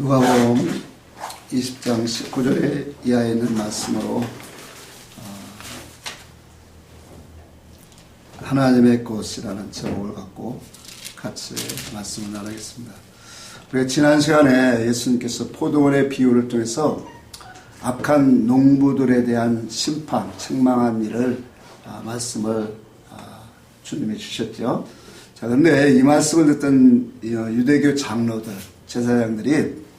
누가복음 20장 19절에 이하에 있는 말씀으로 하나님의 꽃이라는 제목을 갖고 같이 말씀을 나누겠습니다. 우리가 지난 시간에 예수님께서 포도원의 비유를 통해서 악한 농부들에 대한 심판, 책망한 일을 말씀을 주님이 주셨죠. 자, 그런데 이 말씀을 듣던 유대교 장로들, 제사장들이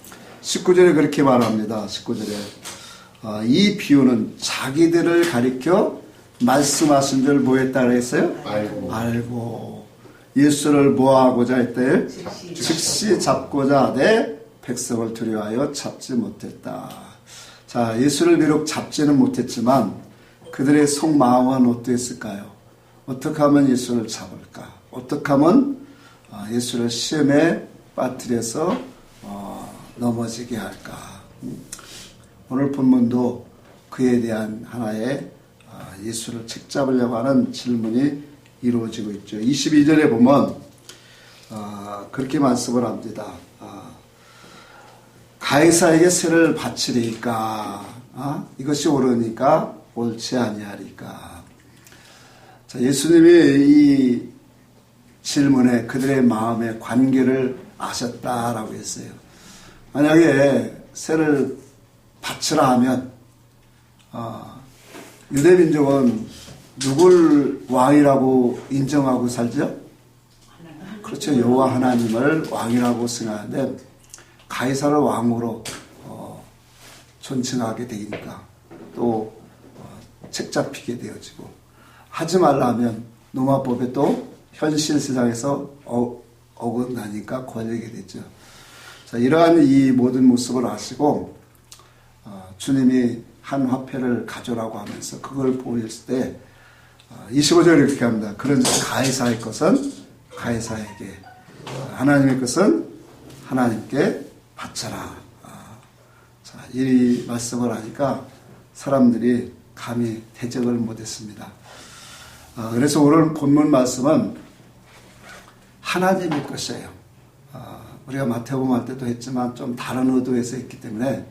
19절에 그렇게 말합니다. 19절에 이 비유는 자기들을 가리켜 말씀하신 줄 뭐했다 그랬어요? 알고 예수를 뭐하고자 했대? 즉시 잡고자 하되 백성을 두려워하여 잡지 못했다. 자, 예수를 비록 잡지는 못했지만 그들의 속마음은 어떠했을까요? 어떻게 하면 예수를 잡을까? 어떻게 하면 예수를 시험에 빠뜨려서 넘어지게 할까? 오늘 본문도 그에 대한 하나의 예수를 책잡으려고 하는 질문이 이루어지고 있죠. 22절에 보면 그렇게 말씀을 합니다. 가이사에게 세를 바치리까? 이것이 옳으니까 옳지 아니하리까? 자, 예수님이 이 질문에 그들의 마음의 관계를 아셨다라고 했어요. 만약에 세를 바치라 하면 유대민족은 누굴 왕이라고 인정하고 살죠? 그렇죠. 여호와 하나님을 왕이라고 생각하는데 가이사를 왕으로 존칭하게 되니까 또 책 잡히게 되어지고 하지 말라면 노마법에 또 현실 세상에서 어긋나니까 걸리게 됐죠. 자, 이러한 이 모든 모습을 아시고 주님이 한 화폐를 가져라고 하면서 그걸 보였을 때 25절에 이렇게 합니다. 그런 가이사의 것은 가이사에게, 하나님의 것은 하나님께 바쳐라. 자, 이 말씀을 하니까 사람들이 감히 대적을 못했습니다. 그래서 오늘 본문 말씀은 하나님의 것이에요. 우리가 마태복음 할 때도 했지만 좀 다른 의도에서 했기 때문에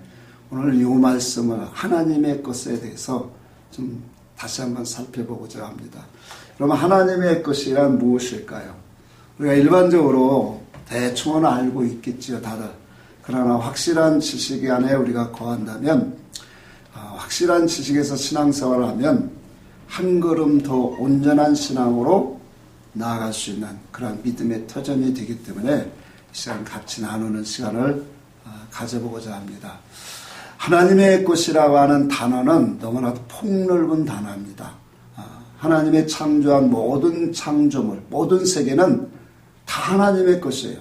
오늘 이 말씀을 하나님의 것에 대해서 좀 다시 한번 살펴보고자 합니다. 그러면 하나님의 것이란 무엇일까요? 우리가 일반적으로 대충은 알고 있겠지요, 다들. 그러나 확실한 지식 안에 우리가 거한다면, 확실한 지식에서 신앙생활을 하면 한 걸음 더 온전한 신앙으로 나아갈 수 있는 그런 믿음의 터전이 되기 때문에 이 시간 같이 나누는 시간을 가져보고자 합니다. 하나님의 것이라고 하는 단어는 너무나도 폭넓은 단어입니다. 하나님의 창조한 모든 창조물, 모든 세계는 다 하나님의 것이에요.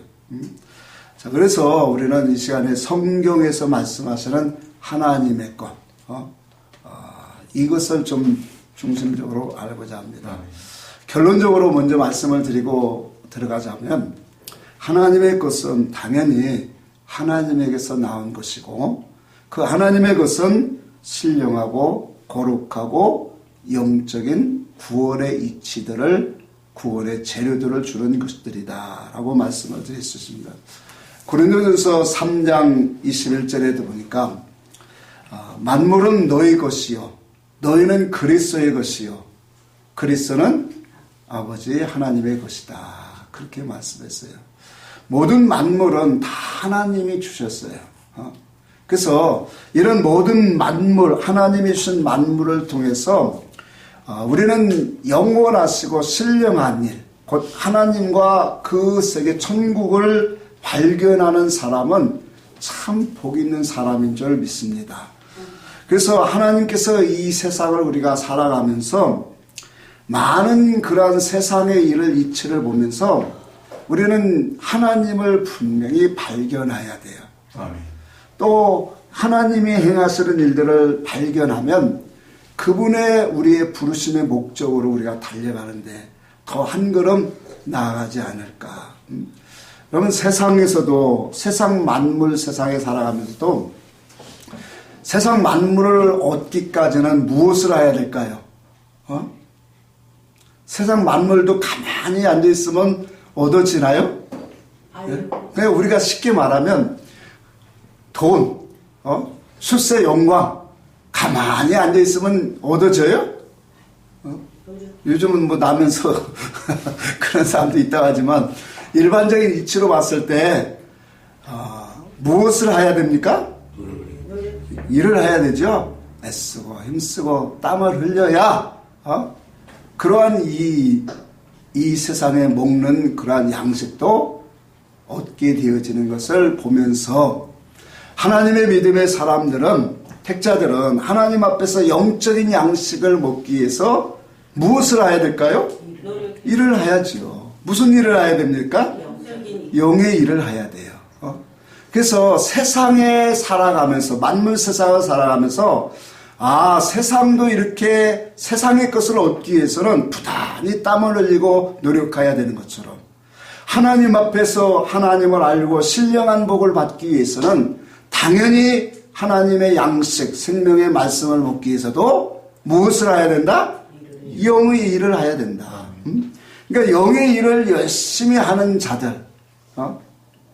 자, 그래서 우리는 이 시간에 성경에서 말씀하시는 하나님의 것, 이것을 좀 중심적으로 알고자 합니다. 결론적으로 먼저 말씀을 드리고 들어가자면 하나님의 것은 당연히 하나님에게서 나온 것이고 그 하나님의 것은 신령하고 거룩하고 영적인 구원의 이치들을, 구원의 재료들을 주는 것들이다 라고 말씀을 드릴 수 있습니다. 고린도전서 3장 21절에도 보니까 만물은 너희 것이요 너희는 그리스도의 것이요 그리스도는 아버지 하나님의 것이다, 그렇게 말씀했어요. 모든 만물은 다 하나님이 주셨어요. 그래서 이런 모든 만물, 하나님이 주신 만물을 통해서 우리는 영원하시고 신령한 일, 곧 하나님과 그 세계 천국을 발견하는 사람은 참 복 있는 사람인 줄 믿습니다. 그래서 하나님께서 이 세상을 우리가 살아가면서 많은 그러한 세상의 일을, 이치를 보면서 우리는 하나님을 분명히 발견해야 돼요. 아멘. 또 하나님이 행하시는 일들을 발견하면 그분의 우리의 부르심의 목적으로 우리가 달려가는데 더 한 걸음 나아가지 않을까. 그러면 세상에서도 세상 만물, 세상에 살아가면서도 세상 만물을 얻기까지는 무엇을 해야 될까요? 세상 만물도 가만히 앉아있으면 얻어지나요? 네? 그냥 우리가 쉽게 말하면 돈, 출세 영광 가만히 앉아 있으면 얻어져요? 요즘은 뭐 나면서 그런 사람도 있다고 하지만 일반적인 이치로 봤을 때 무엇을 해야 됩니까? 일을 해야 되죠. 애쓰고 힘쓰고 땀을 흘려야 그러한 이 세상에 먹는 그러한 양식도 얻게 되어지는 것을 보면서 하나님의 믿음의 사람들은, 택자들은 하나님 앞에서 영적인 양식을 먹기 위해서 무엇을 해야 될까요? 일을 해야지요. 무슨 일을 해야 됩니까? 영의 일을 해야 돼요. 그래서 세상에 살아가면서, 만물 세상을 살아가면서 세상도 이렇게 세상의 것을 얻기 위해서는 부단히 땀을 흘리고 노력해야 되는 것처럼, 하나님 앞에서 하나님을 알고 신령한 복을 받기 위해서는 당연히 하나님의 양식, 생명의 말씀을 먹기 위해서도 무엇을 해야 된다? 영의 일을 해야 된다. 그러니까 영의 일을 열심히 하는 자들,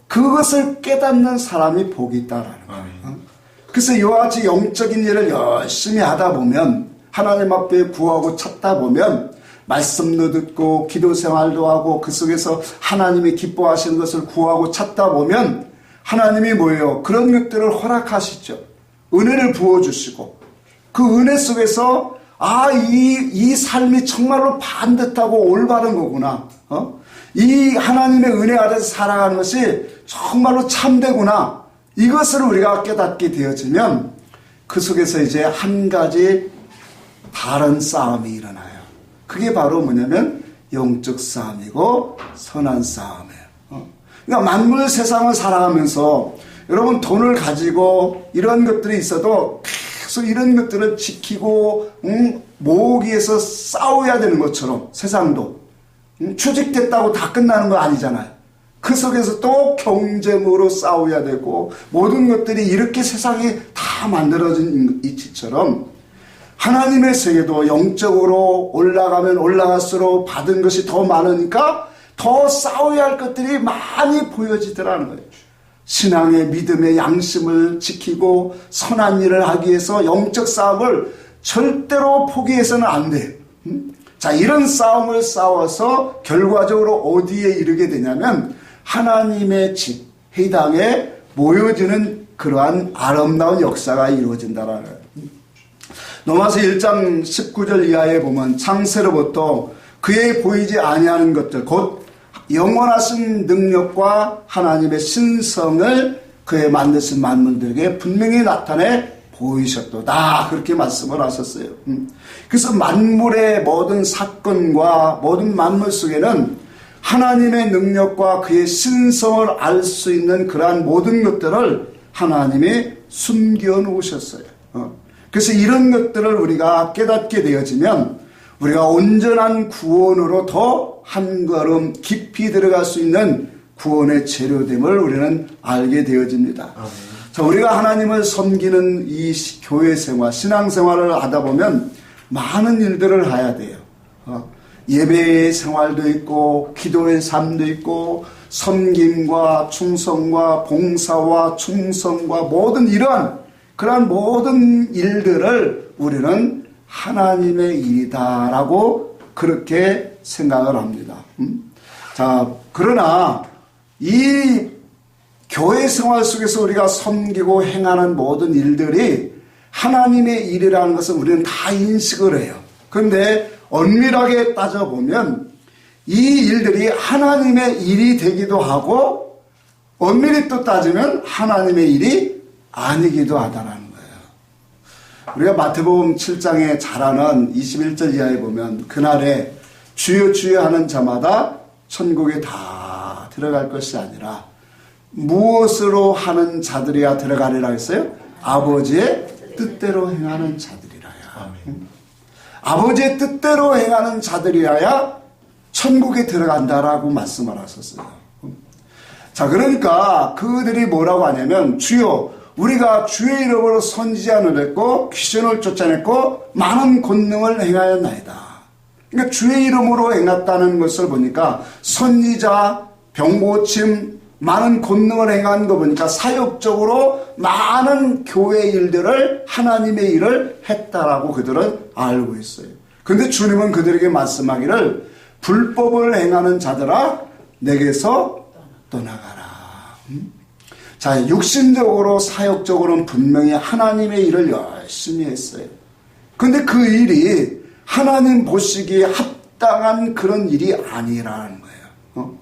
그것을 깨닫는 사람이 복이 있다라는 거예요. 그래서 이와 같이 영적인 일을 열심히 하다 보면, 하나님 앞에 구하고 찾다 보면, 말씀도 듣고 기도 생활도 하고 그 속에서 하나님이 기뻐하시는 것을 구하고 찾다 보면 하나님이 뭐예요? 그런 것들을 허락하시죠. 은혜를 부어주시고, 그 은혜 속에서 이 삶이 정말로 반듯하고 올바른 거구나. 이 하나님의 은혜 아래서 살아가는 것이 정말로 참되구나. 이것을 우리가 깨닫게 되어지면 그 속에서 이제 한 가지 다른 싸움이 일어나요. 그게 바로 뭐냐면 영적 싸움이고 선한 싸움이에요. 그러니까 만물 세상을 살아가면서 여러분 돈을 가지고 이런 것들이 있어도 계속 이런 것들을 지키고 모으기 위해서 싸워야 되는 것처럼 세상도 취직됐다고 다 끝나는 거 아니잖아요. 그 속에서 또 경쟁으로 싸워야 되고 모든 것들이 이렇게 세상이 다 만들어진 이치처럼 하나님의 세계도 영적으로 올라가면 올라갈수록 받은 것이 더 많으니까 더 싸워야 할 것들이 많이 보여지더라는 거예요. 신앙의 믿음의 양심을 지키고 선한 일을 하기 위해서 영적 싸움을 절대로 포기해서는 안 돼요. 자, 이런 싸움을 싸워서 결과적으로 어디에 이르게 되냐면 하나님의 집, 회당에 모여지는 그러한 아름다운 역사가 이루어진다라는 거예요. 로마서 1장 19절 이하에 보면 창세로부터 그의 보이지 아니하는 것들 곧 영원하신 능력과 하나님의 신성을 그의 만드신 만물들에게 분명히 나타내 보이셨도다. 그렇게 말씀을 하셨어요. 그래서 만물의 모든 사건과 모든 만물 속에는 하나님의 능력과 그의 신성을 알 수 있는 그러한 모든 것들을 하나님이 숨겨 놓으셨어요. 그래서 이런 것들을 우리가 깨닫게 되어지면 우리가 온전한 구원으로 더 한 걸음 깊이 들어갈 수 있는 구원의 재료됨을 우리는 알게 되어집니다. 자, 우리가 하나님을 섬기는 이 교회 생활, 신앙 생활을 하다 보면 많은 일들을 해야 돼요. 예배의 생활도 있고 기도의 삶도 있고 섬김과 충성과 봉사와 충성과 모든 이러한 그러한 모든 일들을 우리는 하나님의 일이다라고 그렇게 생각을 합니다. 자, 그러나 이 교회 생활 속에서 우리가 섬기고 행하는 모든 일들이 하나님의 일이라는 것을 우리는 다 인식을 해요. 그런데 엄밀하게 따져보면 이 일들이 하나님의 일이 되기도 하고 엄밀히 또 따지면 하나님의 일이 아니기도 하다라는 거예요. 우리가 마태복음 7장에 잘 아는 21절 이하에 보면 그날에 주여 주여 하는 자마다 천국에 다 들어갈 것이 아니라 무엇으로 하는 자들이야 들어가리라 했어요? 아버지의 뜻대로 행하는 자들이라야. 아버지의 뜻대로 행하는 자들이라야 천국에 들어간다라고 말씀을 하셨어요. 자, 그러니까 그들이 뭐라고 하냐면 주여 우리가 주의 이름으로 선지자를 했고 귀신을 쫓아냈고 많은 권능을 행하였나이다. 그러니까 주의 이름으로 행했다는 것을 보니까 선지자, 병고침, 많은 권능을 행한 거 보니까 사역적으로 많은 교회 일들을 하나님의 일을 했다라고 그들은 알고 있어요. 근데 주님은 그들에게 말씀하기를 불법을 행하는 자들아 내게서 떠나가라. 자, 육신적으로 사역적으로는 분명히 하나님의 일을 열심히 했어요. 근데 그 일이 하나님 보시기에 합당한 그런 일이 아니라는 거예요.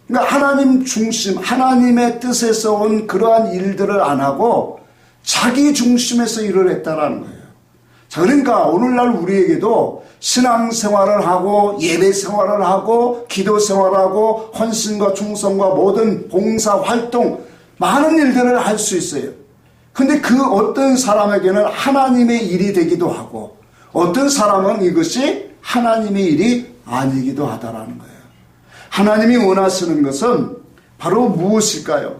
그러니까 하나님 중심, 하나님의 뜻에서 온 그러한 일들을 안 하고 자기 중심에서 일을 했다라는 거예요. 자, 그러니까 오늘날 우리에게도 신앙생활을 하고 예배 생활을 하고 기도 생활을 하고 헌신과 충성과 모든 봉사 활동 많은 일들을 할 수 있어요. 근데 그 어떤 사람에게는 하나님의 일이 되기도 하고 어떤 사람은 이것이 하나님의 일이 아니기도 하다라는 거예요. 하나님이 원하시는 것은 바로 무엇일까요?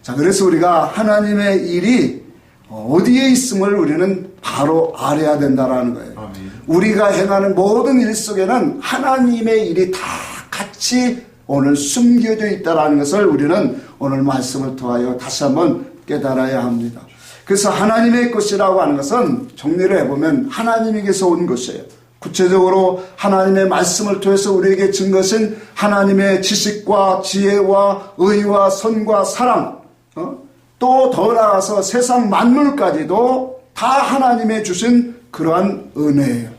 자, 그래서 우리가 하나님의 일이 어디에 있음을 우리는 바로 알아야 된다라는 거예요. 아멘. 우리가 행하는 모든 일 속에는 하나님의 일이 다 같이 오늘 숨겨져 있다라는 것을 우리는 오늘 말씀을 통하여 다시 한번 깨달아야 합니다. 그래서 하나님의 것이라고 하는 것은 정리를 해보면 하나님에게서 온 것이에요. 구체적으로 하나님의 말씀을 통해서 우리에게 준 것은 하나님의 지식과 지혜와 의와 선과 사랑, 또 더 나아가서 세상 만물까지도 다 하나님의 주신 그러한 은혜예요.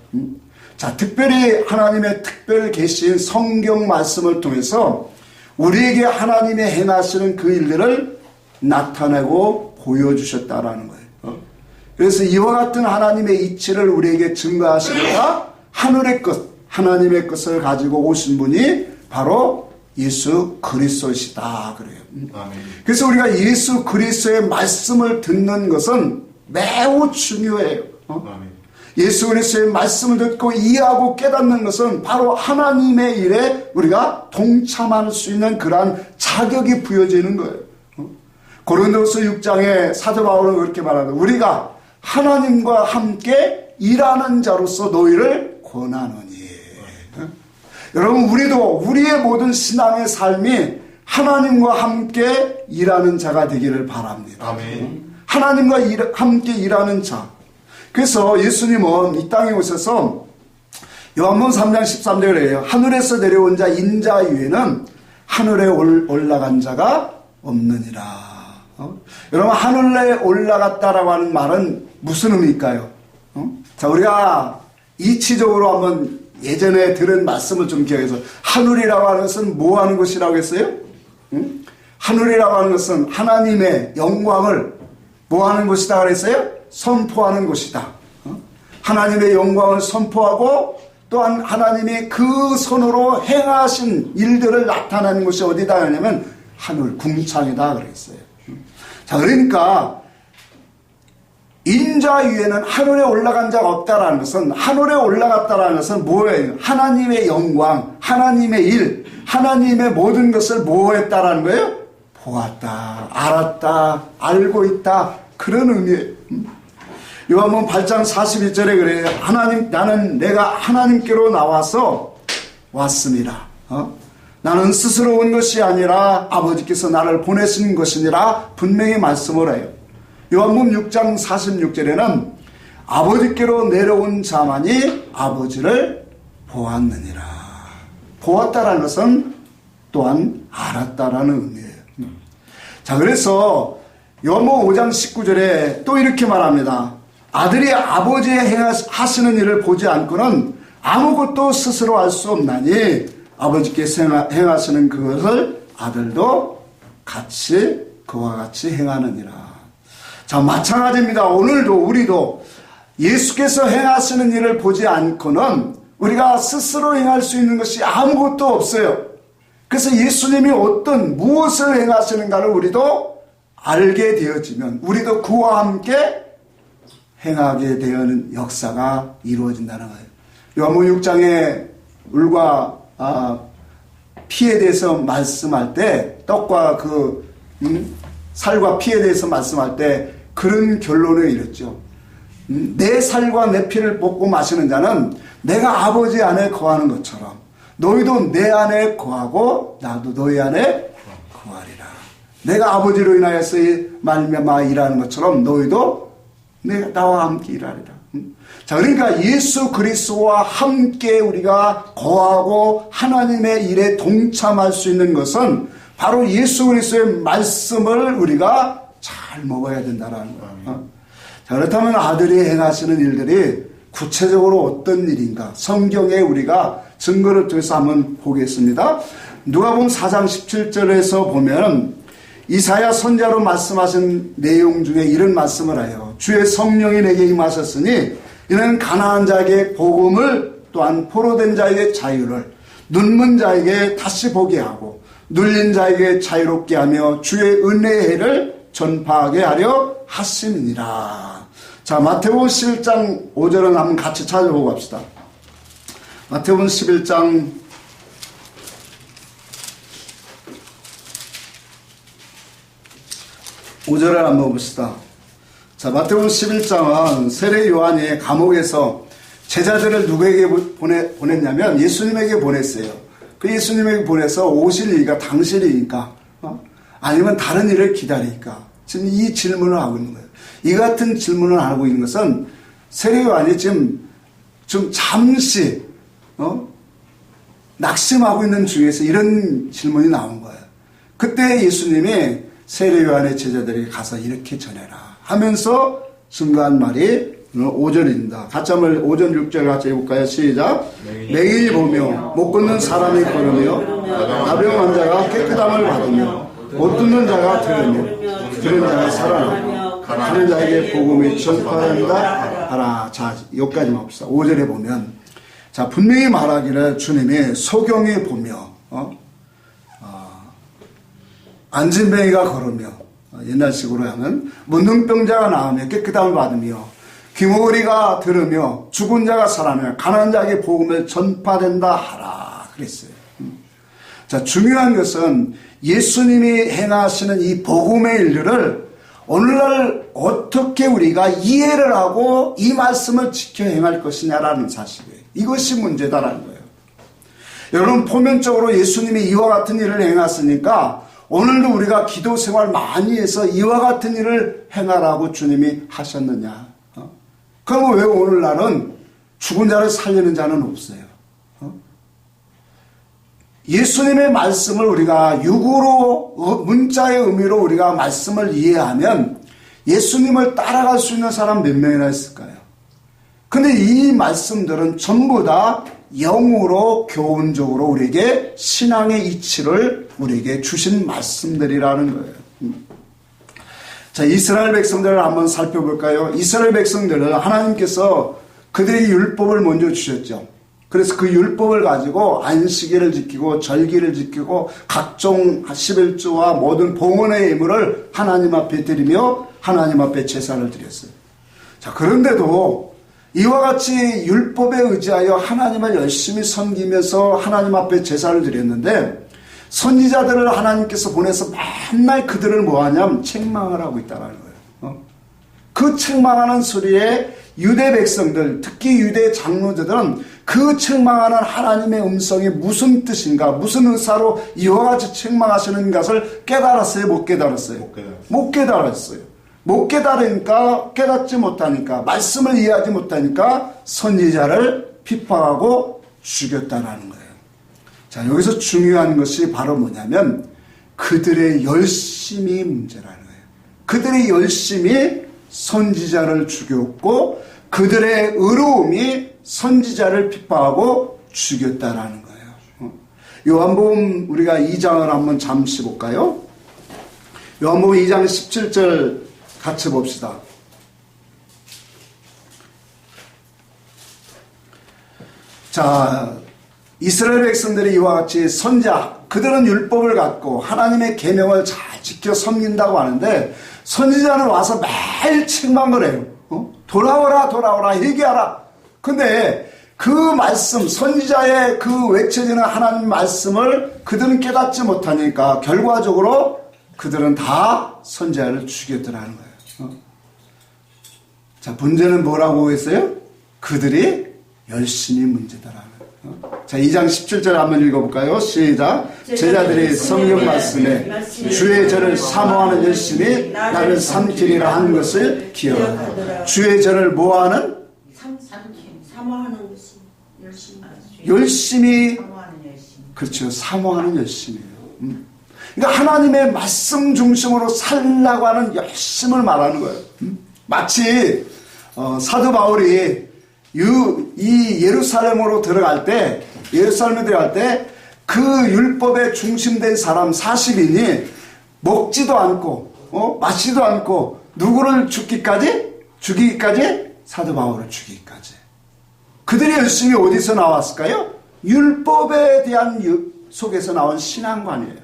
자, 특별히 하나님의 특별 계신 성경 말씀을 통해서 우리에게 하나님의 행하시는 그 일들을 나타내고 보여주셨다라는 거예요. 그래서 이와 같은 하나님의 이치를 우리에게 증거하시니까 하늘의 것, 하나님의 것을 가지고 오신 분이 바로 예수 그리스도시다 그래요. 아멘. 그래서 우리가 예수 그리스도의 말씀을 듣는 것은 매우 중요해요. 예수 그리스도의 말씀을 듣고 이해하고 깨닫는 것은 바로 하나님의 일에 우리가 동참할 수 있는 그러한 자격이 부여지는 거예요. 고린도서 6장에 사도 바울은 그렇게 말합니다. 우리가 하나님과 함께 일하는 자로서 너희를 권하노니. 여러분, 우리도 우리의 모든 신앙의 삶이 하나님과 함께 일하는 자가 되기를 바랍니다. 아멘. 하나님과 함께 일하는 자. 그래서 예수님은 이 땅에 오셔서 요한복음 3장 13절에 하늘에서 내려온 자 인자 위에는 하늘에 올라간 자가 없느니라. 여러분, 하늘에 올라갔다라고 하는 말은 무슨 의미일까요? 자, 우리가 이치적으로 한번 예전에 들은 말씀을 좀 기억해서 하늘이라고 하는 것은 뭐 하는 것이라고 했어요? 하늘이라고 하는 것은 하나님의 영광을 뭐 하는 것이다 그랬어요? 선포하는 것이다. 하나님의 영광을 선포하고 또한 하나님이 그 손으로 행하신 일들을 나타내는 것이 어디다 하냐면 하늘 궁창이다 그랬어요. 자, 그러니까 인자 위에는 하늘에 올라간 자가 없다라는 것은 하늘에 올라갔다라는 것은 뭐예요? 하나님의 영광, 하나님의 일, 하나님의 모든 것을 뭐 했다라는 거예요? 보았다, 알았다, 알고 있다, 그런 의미예요. 요한복음 8장 42절에 그래요. 나는 내가 하나님께로 나와서 왔습니다. 나는 스스로 온 것이 아니라 아버지께서 나를 보내신 것이니라 분명히 말씀을 해요. 요한복음 6장 46절에는 아버지께로 내려온 자만이 아버지를 보았느니라. 보았다라는 것은 또한 알았다라는 의미예요. 자, 그래서 요한복음 5장 19절에 또 이렇게 말합니다. 아들이 아버지의 하시는 일을 보지 않고는 아무것도 스스로 할 수 없나니 아버지께서 행하시는 그것을 아들도 같이 그와 같이 행하느니라. 자, 마찬가지입니다. 오늘도 우리도 예수께서 행하시는 일을 보지 않고는 우리가 스스로 행할 수 있는 것이 아무것도 없어요. 그래서 예수님이 무엇을 행하시는가를 우리도 알게 되어지면 우리도 그와 함께 행하게 되는 역사가 이루어진다는 거예요. 요한복음 6장에 물과 피에 대해서 말씀할 때 떡과 살과 피에 대해서 말씀할 때 그런 결론을 이뤘죠. 내 살과 내 피를 먹고 마시는 자는 내가 아버지 안에 거하는 것처럼 너희도 내 안에 거하고 나도 너희 안에 구하리라. 내가 아버지로 인하여서 말미암아 일하는 것처럼 너희도 나와 함께 일하리라. 자, 그러니까 예수 그리스도와 함께 우리가 거하고 하나님의 일에 동참할 수 있는 것은 바로 예수 그리스도의 말씀을 우리가 잘 먹어야 된다는 거예요. 자, 그렇다면 아들이 행하시는 일들이 구체적으로 어떤 일인가? 성경에 우리가 증거를 통해서 한번 보겠습니다. 누가복음 4장 17절에서 보면 이사야 선지자로 말씀하신 내용 중에 이런 말씀을 해요. 주의 성령이 내게 임하셨으니 이는 가난한 자에게 복음을, 또한 포로된 자에게 자유를, 눈먼 자에게 다시 보게 하고 눌린 자에게 자유롭게 하며 주의 은혜의 해를 전파하게 하려 하심이니라. 자, 마태복음 11장 5절은 한번 같이 찾아보고 갑시다. 마태복음 11장 5절을 한번 봅시다. 자, 마태복음 11장은 세례 요한이 감옥에서 제자들을 누구에게 보냈냐면 예수님에게 보냈어요. 그 예수님에게 보내서 오실 일이가 당실이니까 아니면 다른 일을 기다리니까 지금 이 질문을 하고 있는 거예요. 이 같은 질문을 하고 있는 것은 세례 요한이 지금 좀 잠시 낙심하고 있는 중에서 이런 질문이 나온 거예요. 그때 예수님이 세례 요한의 제자들에게 가서 이렇게 전해라 하면서 증거한 말이 오늘 5절입니다. 같이 한번 5절 6절 같이 해볼까요? 시작. 매일 보며 못 걷는 사람이 걸으며 나병 환자가 깨끗함을 받으며 못 듣는 자가 들은 자가 살아나며 가는 자에게 복음이 전파한다 하라. 자, 여기까지만 봅시다. 5절에 보면 자, 분명히 말하기를 주님이 소경에 보며 안진뱅이가 걸으며 옛날식으로 하면 문둥병자가 나으며 깨끗함을 받으며 귀머거리가 들으며 죽은 자가 살아나며 가난한 자에게 복음을 전파된다 하라 그랬어요. 자, 중요한 것은 예수님이 행하시는 이 복음의 일들을 오늘날 어떻게 우리가 이해를 하고 이 말씀을 지켜 행할 것이냐라는 사실이에요. 이것이 문제다라는 거예요. 여러분, 포면적으로 예수님이 이와 같은 일을 행했으니까 오늘도 우리가 기도 생활 많이 해서 이와 같은 일을 행하라고 주님이 하셨느냐? 그러면 왜 오늘날은 죽은 자를 살리는 자는 없어요? 예수님의 말씀을 우리가 육으로 문자의 의미로 우리가 말씀을 이해하면 예수님을 따라갈 수 있는 사람 몇 명이나 있을까요? 근데 이 말씀들은 전부 다 영으로 교훈적으로 우리에게 신앙의 이치를 우리에게 주신 말씀들이라는 거예요. 자, 이스라엘 백성들을 한번 살펴볼까요? 이스라엘 백성들은 하나님께서 그들에게 율법을 먼저 주셨죠. 그래서 그 율법을 가지고 안식일을 지키고 절기를 지키고 각종 11조와 모든 봉헌의 예물을 하나님 앞에 드리며 하나님 앞에 제사를 드렸어요. 자, 그런데도 이와 같이 율법에 의지하여 하나님을 열심히 섬기면서 하나님 앞에 제사를 드렸는데 선지자들을 하나님께서 보내서 맨날 그들을 뭐하냐면 책망을 하고 있다는 거예요. 그 책망하는 소리에 유대 백성들, 특히 유대 장로들은 그 책망하는 하나님의 음성이 무슨 뜻인가, 무슨 의사로 이와 같이 책망하시는 것을 깨달았어요? 못 깨달았어요? 못 깨달았어요. 못 깨달으니까, 깨닫지 못하니까, 말씀을 이해하지 못하니까 선지자를 핍박하고 죽였다는 거예요. 자, 여기서 중요한 것이 바로 뭐냐면 그들의 열심이 문제라는 거예요. 그들의 열심이 선지자를 죽였고 그들의 의로움이 선지자를 핍박하고 죽였다라는 거예요. 요한복음 우리가 2장을 한번 잠시 볼까요? 요한복음 2장 17절 같이 봅시다. 자, 이스라엘 백성들이 이와 같이 선지자, 그들은 율법을 갖고 하나님의 계명을 잘 지켜 섬긴다고 하는데 선지자는 와서 매일 책망을 해요. 돌아오라 돌아오라 회개하라. 근데 그 말씀, 선지자의 그 외쳐지는 하나님 말씀을 그들은 깨닫지 못하니까 결과적으로 그들은 다 선지자를 죽였더라는 거예요. 자, 문제는 뭐라고 했어요? 그들이 열심히 문제다라는 거예요. 자, 2장 17절 한번 읽어볼까요? 시작. 제자들이 성경 말씀에 주의 절을 사모하는 열심히 나를 삼키리라 한 것을 기억하라. 주의 절을 뭐하는? 사모하는 것이 열심히. 사모하는 열심. 그렇죠. 사모하는 열심이에요. 그러니까 하나님의 말씀 중심으로 살려고 하는 열심을 말하는 거예요. 마치 사도 바울이 이 예루살렘으로 들어갈 때, 예루살렘에 들어갈 때 그 율법에 중심된 사람 40인이 먹지도 않고 마시지도 않고 누구를 죽이기까지 사도 바울을 죽이기까지. 그들이 열심히 어디서 나왔을까요? 율법에 대한 속에서 나온 신앙관이에요.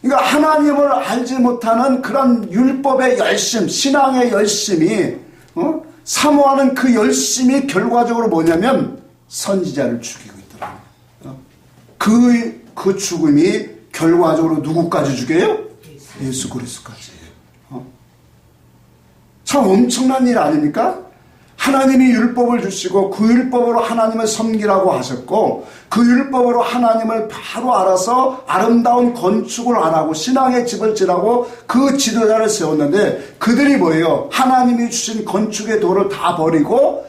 그러니까 하나님을 알지 못하는 그런 율법의 열심, 신앙의 열심이 사모하는 그 열심이 결과적으로 뭐냐면 선지자를 죽이고 있더라고요. 그 죽음이 결과적으로 누구까지 죽여요? 예수 그리스도까지. 참 엄청난 일 아닙니까? 하나님이 율법을 주시고 그 율법으로 하나님을 섬기라고 하셨고 그 율법으로 하나님을 바로 알아서 아름다운 건축을 안 하고 신앙의 집을 지라고 그 지도자를 세웠는데 그들이 뭐예요? 하나님이 주신 건축의 도를 다 버리고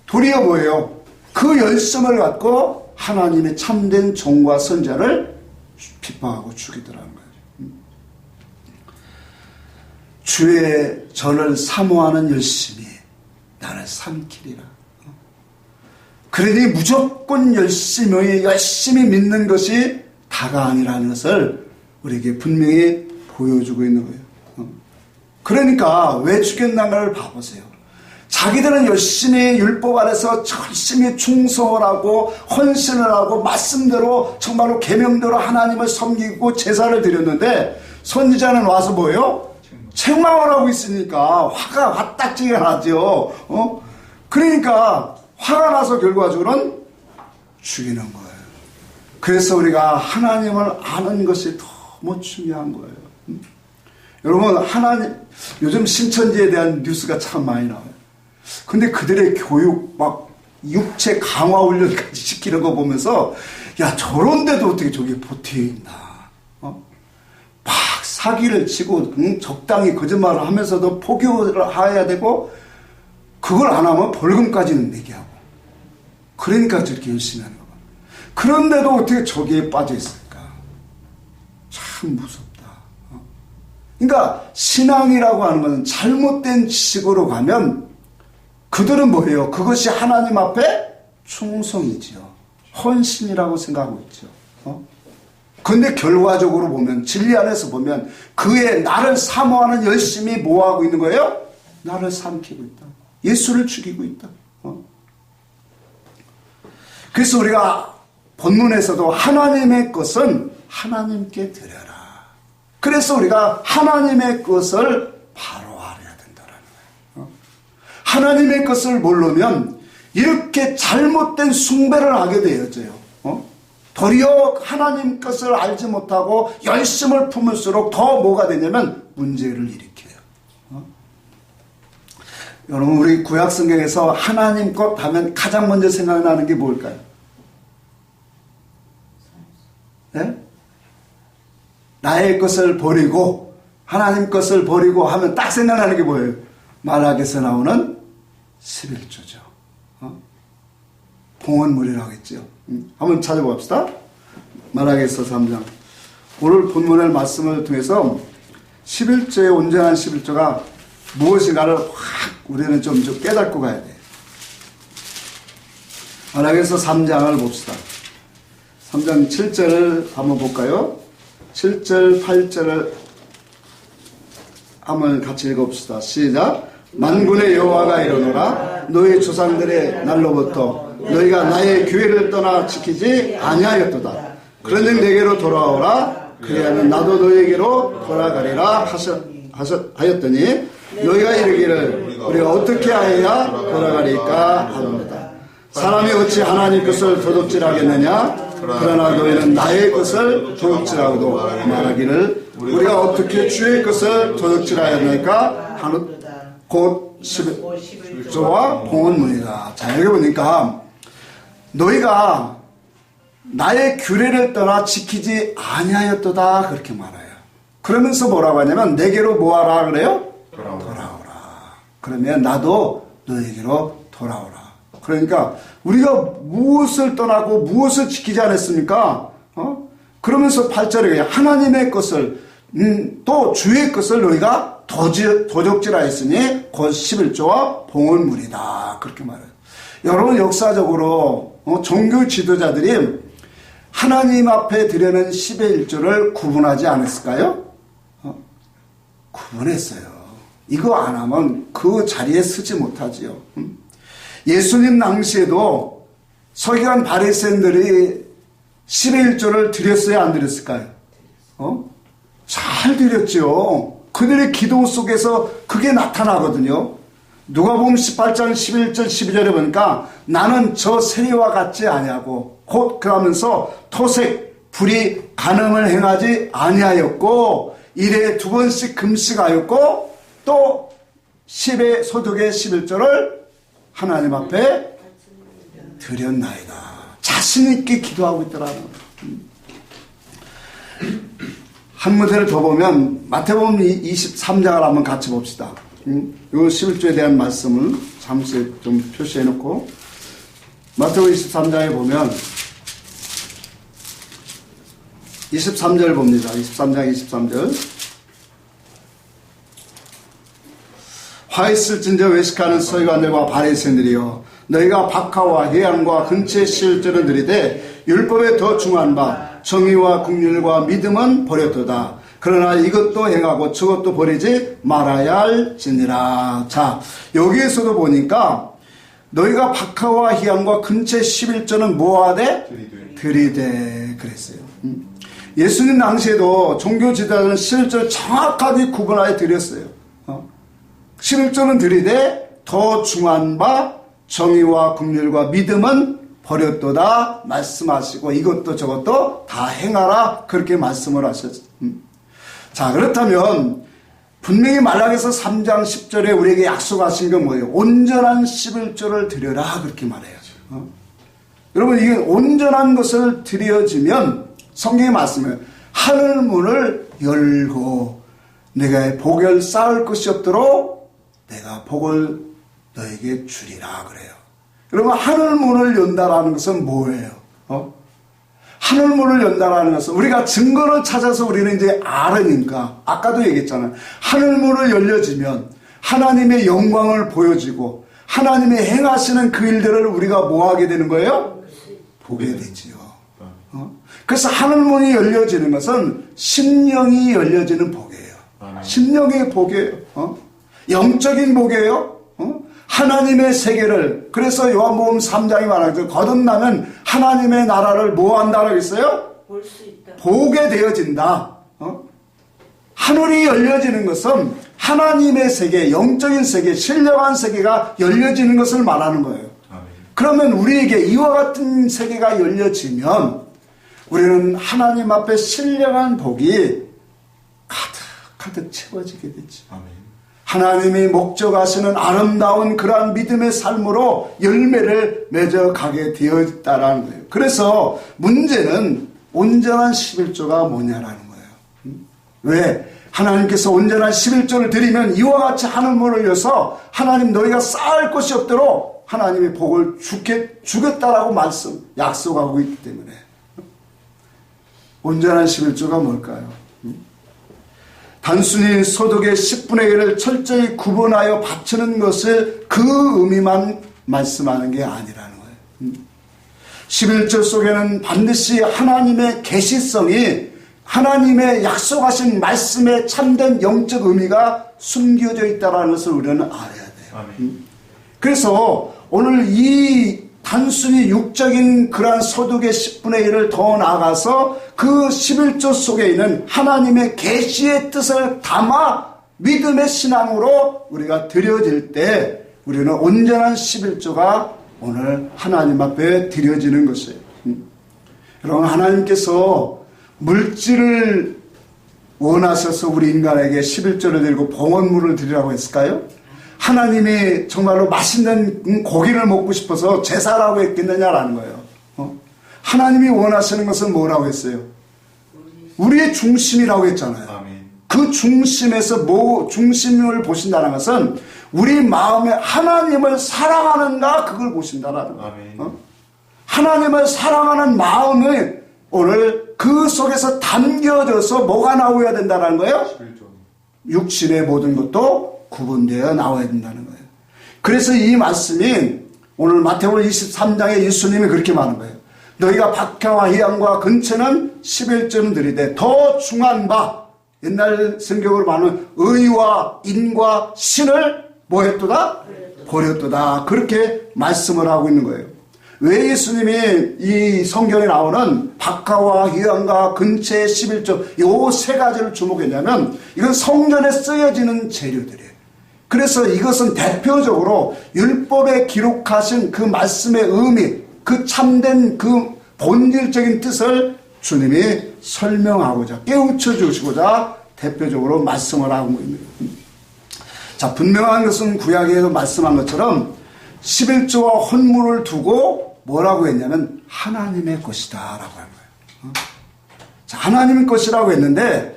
도리어 뭐예요? 그 열심을 갖고 하나님의 참된 종과 선자를 핍박하고 죽이더라는 거예요. 주의 전을 사모하는 열심이 나를 삼키리라. 그러니 무조건 열심히 믿는 것이 다가 아니라는 것을 우리에게 분명히 보여주고 있는 거예요. 그러니까 왜 죽였는가를 봐보세요. 자기들은 열심히 율법 아래서 열심히 충성을 하고 헌신을 하고 말씀대로 정말로 계명대로 하나님을 섬기고 제사를 드렸는데 선지자는 와서 뭐예요? 책망을 하고 있으니까 화가 화딱지게 나죠. 그러니까 화가 나서 결과적으로는 죽이는 거예요. 그래서 우리가 하나님을 아는 것이 너무 중요한 거예요. 여러분, 요즘 신천지에 대한 뉴스가 참 많이 나와요. 근데 그들의 교육, 막 육체 강화 훈련까지 시키는 거 보면서 야, 저런데도 어떻게 저게 버텨있나. 막 사기를 치고 적당히 거짓말을 하면서도 포교를 해야 되고 그걸 안 하면 벌금까지는 내게 하고 그러니까 저렇게 열심히 하는 거야. 그런데도 어떻게 저기에 빠져 있을까? 참 무섭다. 그러니까 신앙이라고 하는 것은 잘못된 지식으로 가면 그들은 뭐예요? 그것이 하나님 앞에 충성이지요. 헌신이라고 생각하고 있죠. 근데 결과적으로 보면 진리 안에서 보면 그의 나를 사모하는 열심이 뭐하고 있는 거예요? 나를 삼키고 있다. 예수를 죽이고 있다. 그래서 우리가 본문에서도 하나님의 것은 하나님께 드려라. 그래서 우리가 하나님의 것을 바로 알아야 된다는 거예요. 하나님의 것을 모르면 이렇게 잘못된 숭배를 하게 되어져요. 도리어 하나님 것을 알지 못하고 열심을 품을수록 더 뭐가 되냐면 문제를 일으켜요. 여러분, 우리 구약 성경에서 하나님 것 하면 가장 먼저 생각나는 게 뭘까요? 네? 나의 것을 버리고 하나님 것을 버리고 하면 딱 생각나는 게 뭐예요? 말라기에서 나오는 11조죠. 봉헌물이라고 했죠. 한번 찾아봅시다. 말라기에서 3장. 오늘 본문의 말씀을 통해서 11조의 온전한 11조가 무엇인가를 확 우리는 좀 깨닫고 가야 돼. 말라기에서 3장을 봅시다. 3장 7절을 한번 볼까요? 7절, 8절을 한번 같이 읽어봅시다. 시작. 만군의 여호와가 이르노라 너희 조상들의 날로부터 너희가 나의 규례를 떠나 지키지 아니하였도다. 그런즉 내게로 돌아오라. 그리하면 나도 너희에게로 돌아가리라 하였더니 너희가 이르기를 우리가 어떻게 하여야 돌아가리까 하노라. 사람이 어찌 하나님 것을 도둑질하겠느냐? 그러나 너희는 나의 것을 도둑질하고도 말하기를 우리가 어떻게 주의 것을 도둑질하였나이까 하는 곧 11조와 봉헌문이다. 자, 여기 보니까 너희가 나의 규례를 떠나 지키지 아니하였도다 그렇게 말해요. 그러면서 뭐라고 하냐면 내게로 뭐하라 그래요? 돌아오라. 그러면 나도 너에게로 돌아오라. 그러니까 우리가 무엇을 떠나고 무엇을 지키지 않았습니까? 그러면서 8절에 하나님의 것을 또 주의 것을 너희가 도적질하였으니 곧 11조와 봉헌물이다 그렇게 말해요. 여러분 역사적으로 종교 지도자들이 하나님 앞에 드리는 10의 1조를 구분하지 않았을까요? 구분했어요. 이거 안 하면 그 자리에 서지 못하지요. 예수님 당시에도 서기관 바리새인들이 10의 1조를 드렸어요, 안 드렸을까요? 잘 드렸죠. 그들의 기도 속에서 그게 나타나거든요. 누가복음 18장 11절 12절에 보니까 나는 저 세리와 같지 아니하고 곧 그러면서 토색 불이 간음을 행하지 아니하였고 일에 2번씩 금식하였고 또 10의 소득의 11조를 하나님 앞에 드렸나이다. 자신 있게 기도하고 있더라고요. 한 무대를 더 보면 마태복음 23장을 한번 같이 봅시다. 이 11조에 대한 말씀을 잠시 좀 표시해 놓고 마태복음 23장에 보면 23절 봅니다. 23장 23절 화 있을진저 외식하는 서기관들과 바리새인들이여 너희가 박하와 해양과 근처의 11조를 드리되 율법에 더 중한 바 정의와 긍휼과 믿음은 버렸도다. 그러나 이것도 행하고 저것도 버리지 말아야 할지니라. 자, 여기에서도 보니까 너희가 박하와 희양과 근처의 11조는 뭐하되? 드리되 그랬어요. 예수님 당시에도 종교 지도자는 11조를 정확하게 구분하여 드렸어요. 11조는 드리되 더 중한 바 정의와 긍휼과 믿음은 버렸도다 말씀하시고 이것도 저것도 다 행하라 그렇게 말씀을 하셨어요. 자, 그렇다면 분명히 말라기서 3장 10절에 우리에게 약속하신 건 뭐예요? 온전한 11조를 드려라 그렇게 말해야죠. 여러분 이게 온전한 것을 드려지면 성경의 말씀은 하늘 문을 열고 내가 복을 쌓을 것이 없도록 내가 복을 너에게 주리라 그래요. 여러분 하늘 문을 연다라는 것은 뭐예요? 하늘 문을 연다라는 것은 우리가 증거를 찾아서 우리는 이제 알으니까 아까도 얘기했잖아요. 하늘 문을 열려지면 하나님의 영광을 보여지고 하나님의 행하시는 그 일들을 우리가 뭐 하게 되는 거예요? 보게 되지요. 그래서 하늘 문이 열려지는 것은 심령이 열려지는 복이에요. 심령의 복이에요. 영적인 복이에요. 하나님의 세계를 그래서 요한복음 3장이 말하죠. 거듭나면 하나님의 나라를 뭐 한다라고 했어요? 볼 수 있다. 보게 되어진다. 하늘이 열려지는 것은 하나님의 세계, 영적인 세계, 신령한 세계가 열려지는 것을 말하는 거예요. 그러면 우리에게 이와 같은 세계가 열려지면 우리는 하나님 앞에 신령한 복이 가득 채워지게 되죠. 하나님이 목적하시는 아름다운 그러한 믿음의 삶으로 열매를 맺어가게 되어 있다는 거예요. 그래서 문제는 온전한 11조가 뭐냐라는 거예요. 왜? 하나님께서 온전한 11조를 드리면 이와 같이 하늘문을 열어서 하나님 너희가 쌓을 것이 없도록 하나님의 복을 주겠다라고 약속하고 있기 때문에 온전한 11조가 뭘까요? 단순히 소득의 10분의 1을 철저히 구분하여 바치는 것을 그 의미만 말씀하는 게 아니라는 거예요. 11조 속에는 반드시 하나님의 계시성이 하나님의 약속하신 말씀에 참된 영적 의미가 숨겨져 있다는 것을 우리는 알아야 돼요. 그래서 오늘 이 단순히 육적인 그러한 소득의 10분의 1을 더 나아가서 그 11조 속에 있는 하나님의 계시의 뜻을 담아 믿음의 신앙으로 우리가 드려질 때 우리는 온전한 11조가 오늘 하나님 앞에 드려지는 것이에요. 여러분 하나님께서 물질을 원하셔서 우리 인간에게 11조를 드리고 봉헌물을 드리라고 했을까요? 하나님이 정말로 맛있는 고기를 먹고 싶어서 제사라고 했겠느냐라는 거예요. 하나님이 원하시는 것은 뭐라고 했어요? 우리의 중심이라고 했잖아요. 아멘. 그 중심에서 중심을 보신다는 것은 우리 마음에 하나님을 사랑하는가 그걸 보신다는 거예요. 아멘. 하나님을 사랑하는 마음이 오늘 그 속에서 담겨져서 뭐가 나오어야 된다는 거예요? 11조. 육신의 모든 것도 구분되어 나와야 된다는 거예요. 그래서 이 말씀이 오늘 마태복음 23장에 예수님이 그렇게 말하는 거예요. 너희가 박해와 희양과 근처는 11조는 드리되 더 중한 바 옛날 성경으로 말하는 의와 인과 신을 뭐 했도다? 버렸도다. 그렇게 말씀을 하고 있는 거예요. 왜 예수님이 이 성경에 나오는 박하와 희양과 근처의 11조 요 세 가지를 주목했냐면 이건 성전에 쓰여지는 재료들이에요. 그래서 이것은 대표적으로 율법에 기록하신 그 말씀의 의미, 그 참된 그 본질적인 뜻을 주님이 설명하고자 깨우쳐 주시고자 대표적으로 말씀을 하고 있는 거예요. 자, 분명한 것은 구약에도 말씀한 것처럼 11조와 헌물을 두고 뭐라고 했냐면 하나님의 것이다 라고 한 거예요. 자, 하나님의 것이라고 했는데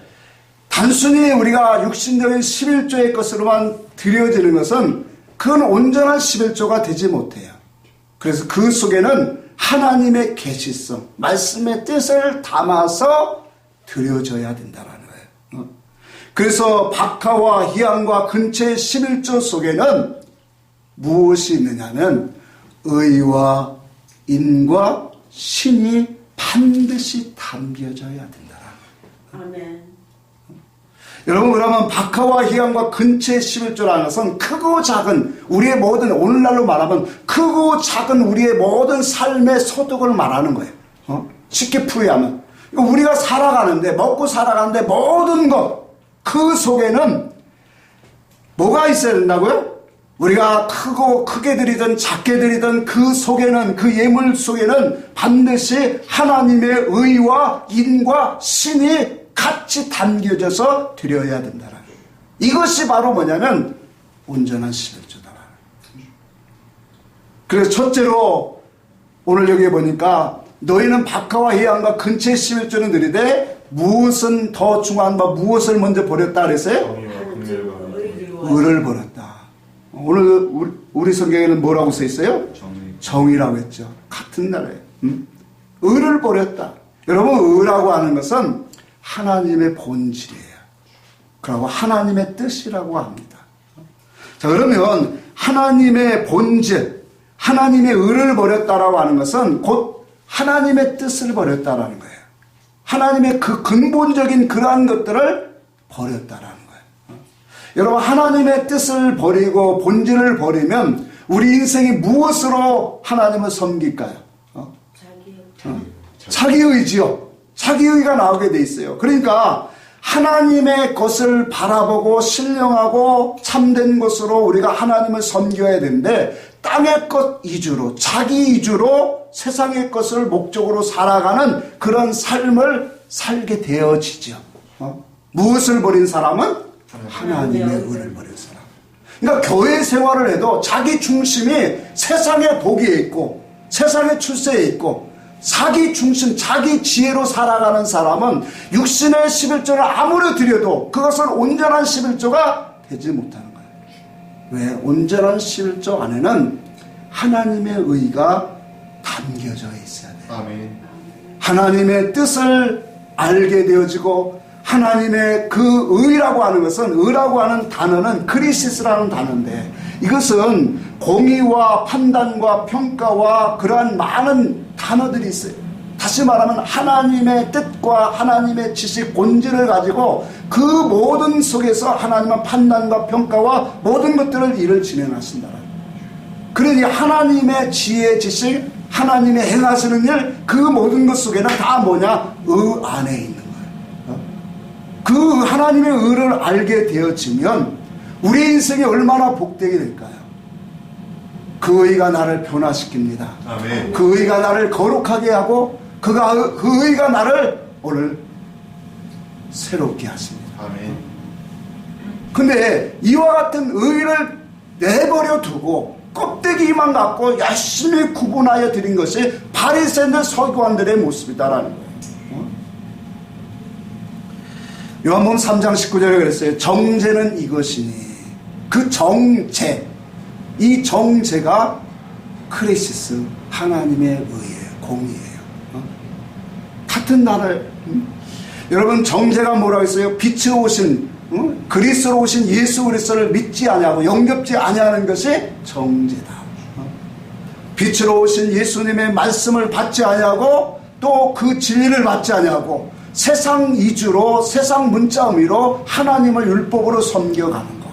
단순히 우리가 육신적인 11조의 것으로만 드려지는 것은 그건 온전한 11조가 되지 못해요. 그래서 그 속에는 하나님의 계시성, 말씀의 뜻을 담아서 드려져야 된다는 거예요. 그래서 박하와 희양과 근처의 11조 속에는 무엇이 있느냐면 의와 인과 신이 반드시 담겨져야 된다. 아멘. 여러분, 그러면 박하와 희양과 근처의 11조라는 것은 크고 작은 우리의 모든, 오늘날로 말하면 크고 작은 우리의 모든 삶의 소득을 말하는 거예요. 쉽게 풀이하면 우리가 살아가는데, 먹고 살아가는데 모든 것 그 속에는 뭐가 있어야 된다고요? 우리가 크게 드리든 작게 드리든 그 속에는, 그 예물 속에는 반드시 하나님의 의와 인과 신이 같이 담겨져서 드려야 된다라. 이것이 바로 뭐냐면 온전한 11조다. 그래서 첫째로 오늘 여기에 보니까 너희는 박하와 희양과 근처의 11조는 드리되 무엇은 더 중요한 바 무엇을 먼저 버렸다 그랬어요? 의를 버렸다. 오늘 우리 성경에는 뭐라고 써 있어요? 정의라고 했죠. 같은 나라에 의를 버렸다. 여러분, 의라고 하는 것은 하나님의 본질이에요. 그리고 하나님의 뜻이라고 합니다. 자, 그러면 하나님의 본질, 하나님의 의를 버렸다라고 하는 것은 곧 하나님의 뜻을 버렸다라는 거예요. 하나님의 그 근본적인 그러한 것들을 버렸다라는 거예요. 여러분, 하나님의 뜻을 버리고 본질을 버리면 우리 인생이 무엇으로 하나님을 섬길까요? 자기의지요. 자기의가 나오게 돼 있어요. 그러니까 하나님의 것을 바라보고 신령하고 참된 것으로 우리가 하나님을 섬겨야 되는데 땅의 것 위주로, 자기 위주로 세상의 것을 목적으로 살아가는 그런 삶을 살게 되어지죠. 무엇을 버린 사람은? 하나님의 의를 버린 사람. 그러니까 교회 생활을 해도 자기 중심이 세상의 복에 있고 세상의 출세에 있고 자기 중심, 자기 지혜로 살아가는 사람은 육신의 11조를 아무리 드려도 그것은 온전한 11조가 되지 못하는 거예요. 왜? 온전한 11조 안에는 하나님의 의가 담겨져 있어야 돼요. 아멘. 하나님의 뜻을 알게 되어지고 하나님의 그 의라고 하는 것은, 의라고 하는 단어는 크리시스라는 단어인데 이것은 공의와 판단과 평가와 그러한 많은 단어들이 있어요. 다시 말하면 하나님의 뜻과 하나님의 지식, 본질을 가지고 그 모든 속에서 하나님은 판단과 평가와 모든 것들을 일을 진행하신다. 그러니 하나님의 지혜, 지식, 하나님의 행하시는 일, 그 모든 것 속에는 다 뭐냐? 의 안에 있는 거예요. 그 하나님의 의를 알게 되어지면 우리 인생이 얼마나 복되게 될까요? 그 의가 나를 변화시킵니다. 아멘. 그 의가 나를 거룩하게 하고 그 의가 나를 오늘 새롭게 하십니다. 아멘. 근데 이와 같은 의를 내버려 두고 껍데기만 갖고 열심히 구분하여 드린 것이 바리새인들 서기관들의 모습이다라는 거예요. 요한복음 3장 19절에 그랬어요. 정죄는 이것이니, 그 정죄, 이 정죄가 크리시스, 하나님의 의예요, 공의예요. 같은 나를 여러분, 정죄가 뭐라고 했어요? 빛으로 오신, 그리스도로 오신 예수 그리스도를 믿지 아니하고 영접지 아니하는 것이 정죄다. 빛으로 오신 예수님의 말씀을 받지 아니하고 또 그 진리를 받지 아니하고 세상 이주로, 세상 문자 의미로 하나님을 율법으로 섬겨가는 것.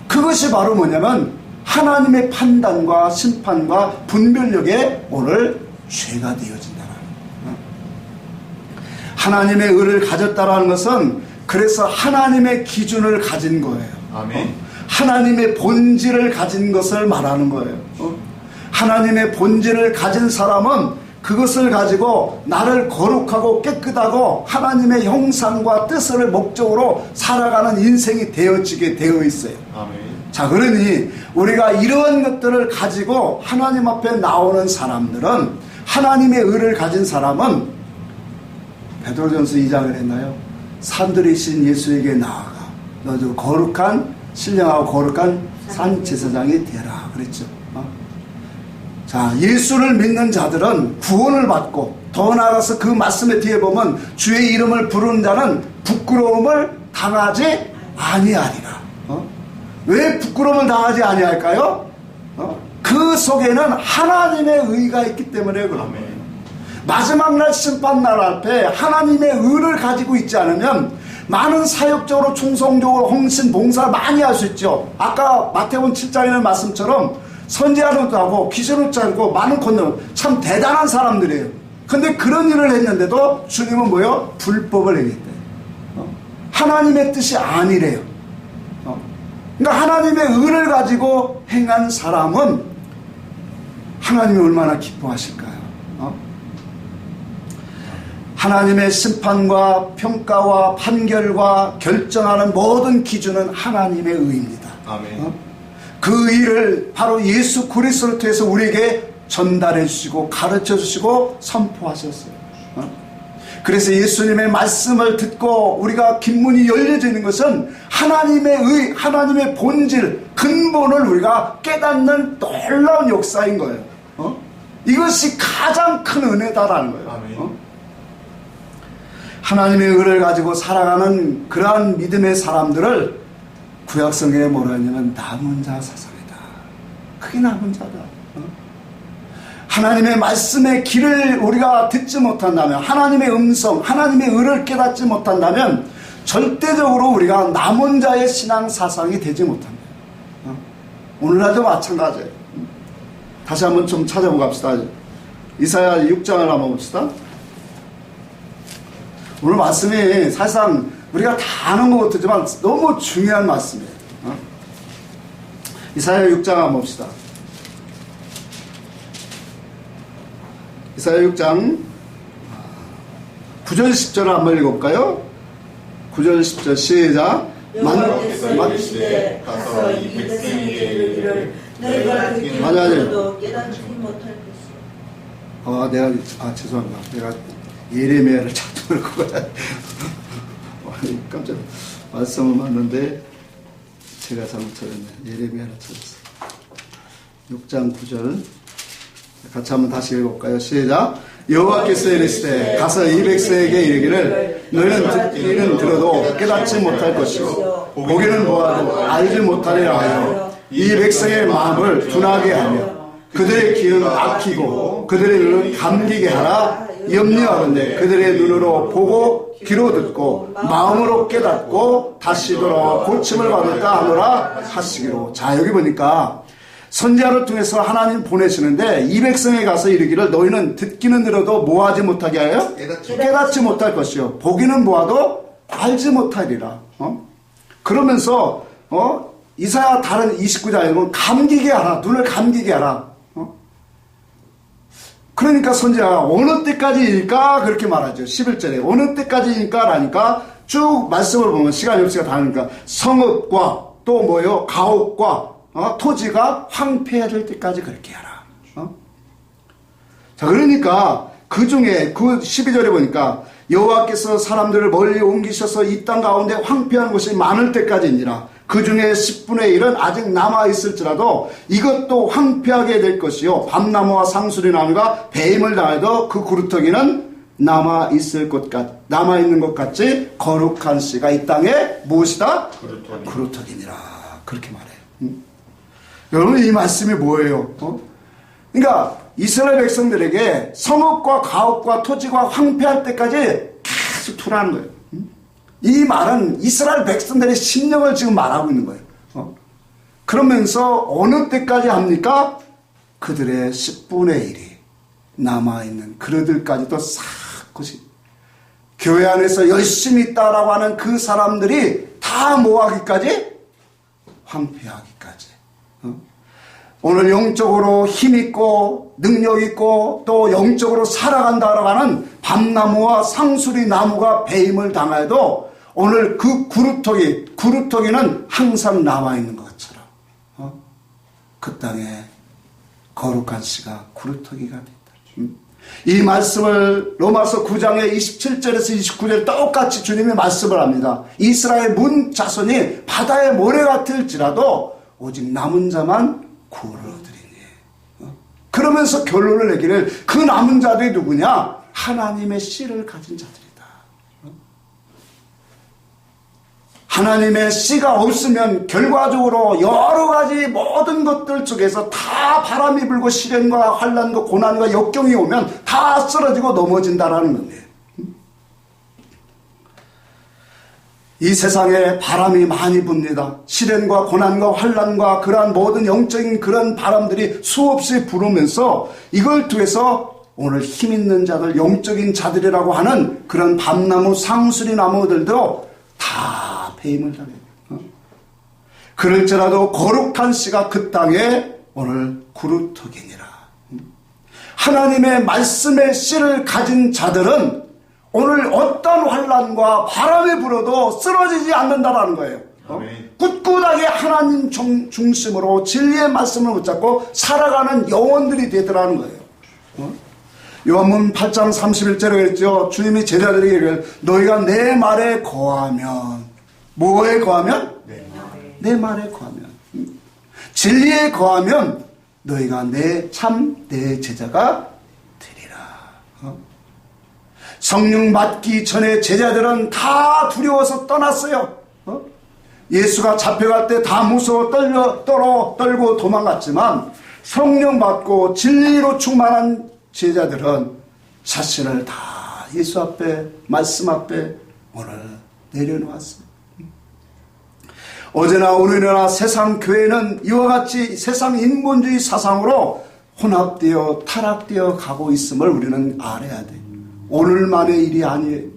그것이 바로 뭐냐면 하나님의 판단과 심판과 분별력에 오늘 죄가 되어진다는 거예요. 하나님의 의를 가졌다라는 것은 그래서 하나님의 기준을 가진 거예요. 아멘. 하나님의 본질을 가진 것을 말하는 거예요. 하나님의 본질을 가진 사람은 그것을 가지고 나를 거룩하고 깨끗하고 하나님의 형상과 뜻을 목적으로 살아가는 인생이 되어지게 되어 있어요. 아멘. 자, 그러니 우리가 이러한 것들을 가지고 하나님 앞에 나오는 사람들은, 하나님의 의를 가진 사람은 베드로전서 2장을 했나요? 산들이신 예수에게 나아가 너도 거룩한 신령하고 거룩한 산제사장이 되라 그랬죠. 자, 예수를 믿는 자들은 구원을 받고 더 나아가서 그 말씀의 뒤에 보면 주의 이름을 부르는 자는 부끄러움을 당하지 아니하리라. 왜 부끄러움을 당하지 아니할까요? 그 속에는 하나님의 의가 있기 때문에 그런 거예요. 마지막 날 심판날 앞에 하나님의 의를 가지고 있지 않으면 많은 사역적으로 충성적으로 헌신 봉사를 많이 할 수 있죠. 아까 마태복음 7장에 있는 말씀처럼 선지자도 하고 귀신도 짜고 많은 권능, 참 대단한 사람들이에요. 근데 그런 일을 했는데도 주님은 뭐요? 불법을 행했대요. 하나님의 뜻이 아니래요. 그러니까 하나님의 의를 가지고 행한 사람은 하나님이 얼마나 기뻐하실까요? 하나님의 심판과 평가와 판결과 결정하는 모든 기준은 하나님의 의입니다. 아멘. 그 의를 바로 예수 그리스도를 통해서 우리에게 전달해 주시고 가르쳐 주시고 선포하셨어요. 그래서 예수님의 말씀을 듣고 우리가 긴문이 열려지는 것은 하나님의 의, 하나님의 본질, 근본을 우리가 깨닫는 놀라운 역사인 거예요. 이것이 가장 큰 은혜다라는 거예요. 아멘. 하나님의 의를 가지고 살아가는 그러한 믿음의 사람들을 구약성경에 뭐라 하냐면 남은 자 사상이다. 그게 남은 자다. 하나님의 말씀의 길을 우리가 듣지 못한다면, 하나님의 음성, 하나님의 의를 깨닫지 못한다면 절대적으로 우리가 남은 자의 신앙 사상이 되지 못합니다. 오늘날도 마찬가지예요. 다시 한번 좀 찾아보고 갑시다. 이사야 6장을 한번 봅시다. 오늘 말씀이 사실상 우리가 다 아는 것 같지만 너무 중요한 말씀이에요. 이사야 6장 한번 봅시다. 이사야 6장 9절 10절을 한번 읽어볼까요? 9절 10절 시작. 여호와께서 이르시되 가서 이 백성에게 이르기를 너희가 듣기로도 깨닫지 못할 것이요. 죄송합니다. 내가 예레미야를 찾아볼 거야. 깜짝 말씀을 봤는데 제가 잘못 찾았네. 예레미야를 찾았어요. 6장 9절 같이 한번 다시 읽어볼까요? 시작. 여호와께서 이르시되 가서 이 백성에게 이르기를 너희는 듣기는 들어도 깨닫지 못할 것이요 보기는 보아도 알지 못하리라 하여 이 백성의 마음을 둔하게 하며 그들의 귀는 막히고 그들의 눈을 감기게 하라 염려하건대 그들의 눈으로 보고 귀로 듣고 마음으로 깨닫고 다시 돌아와 고침을 받을까 하노라 하시기로. 자, 여기 보니까 선지자를 통해서 하나님 보내시는데 이 백성에 가서 이르기를 너희는 듣기는 들어도 뭐하지 못하게 하여? 깨닫지 못할 것이요 보기는 보아도 알지 못하리라. 그러면서 이사야 다른 29장에 보면 감기게 하라. 눈을 감기게 하라. 그러니까 선지자가 어느 때까지일까 그렇게 말하죠. 11절에 어느 때까지일까 라니까 쭉 말씀을 보면 시간이 없으니까 다 하니까 성읍과 또 뭐요 가옥과 토지가 황폐해질 때까지 그렇게 하라. 자, 그러니까 그 중에 그 12절에 보니까 여호와께서 사람들을 멀리 옮기셔서 이 땅 가운데 황폐한 곳이 많을 때까지니라. 그 중에 10분의 1은 아직 남아있을지라도 이것도 황폐하게 될 것이요 밤나무와 상수리 나무가 배임을 당해도 그 구루터기는 남아있는 것 같이 거룩한 씨가 이 땅에 무엇이다? 구루터기니라. 그렇게 말해요. 여러분, 이 말씀이 뭐예요? 그러니까 이스라엘 백성들에게 성읍과 가옥과 토지가 황폐할 때까지 계속 투라는 거예요. 이 말은 이스라엘 백성들의 심령을 지금 말하고 있는 거예요. 그러면서 어느 때까지 합니까? 그들의 10분의 1이 남아있는 그들까지도 싹 것이 교회 안에서 열심히 있다라고 하는 그 사람들이 다 뭐하기까지? 황폐하기까지. 오늘 영적으로 힘있고 능력있고 또 영적으로 살아간다라고 하는 밤나무와 상수리 나무가 배임을 당해도 오늘 그 구루터기는 항상 남아있는 것처럼 그 땅에 거룩한 씨가 구루터기가 됐다. 이 말씀을 로마서 9장의 27절에서 29절 똑같이 주님이 말씀을 합니다. 이스라엘 문 자손이 바다의 모래 같을지라도 오직 남은 자만 구원을 얻으리니. 그러면서 결론을 내기를 그 남은 자들이 누구냐? 하나님의 씨를 가진 자들이다. 하나님의 씨가 없으면 결과적으로 여러 가지 모든 것들 쪽에서 다 바람이 불고 시련과 환난과 고난과 역경이 오면 다 쓰러지고 넘어진다라는 겁니다. 이 세상에 바람이 많이 붑니다. 시련과 고난과 환난과 그러한 모든 영적인 그런 바람들이 수없이 불으면서 이걸 통해서 오늘 힘있는 자들, 영적인 자들이라고 하는 그런 밤나무, 상수리 나무들도 다 배임을 당해요. 그럴지라도 거룩한 씨가 그 땅에 오늘 구루터기니라. 하나님의 말씀의 씨를 가진 자들은 오늘 어떤 환난과 바람이 불어도 쓰러지지 않는다라는 거예요. 꿋꿋하게 하나님 중심으로 진리의 말씀을 붙잡고 살아가는 영혼들이 되더라는 거예요. 요한복음 8장 31절에 그랬죠. 주님이 제자들에게 이르기를 너희가 내 말에 거하면, 뭐에 거하면? 내 말에 거하면, 진리에 거하면 너희가 내 제자가 되리라. 성령 맡기 전에 제자들은 다 두려워서 떠났어요. 예수가 잡혀갈 때 다 무서워 떨고 도망갔지만 성령 받고 진리로 충만한 제자들은 자신을 다 예수 앞에, 말씀 앞에 오늘 내려놓았습니다. 어제나 오늘이나 세상 교회는 이와 같이 세상 인본주의 사상으로 혼합되어 타락되어 가고 있음을 우리는 알아야 돼요. 오늘만의 일이 아니에요.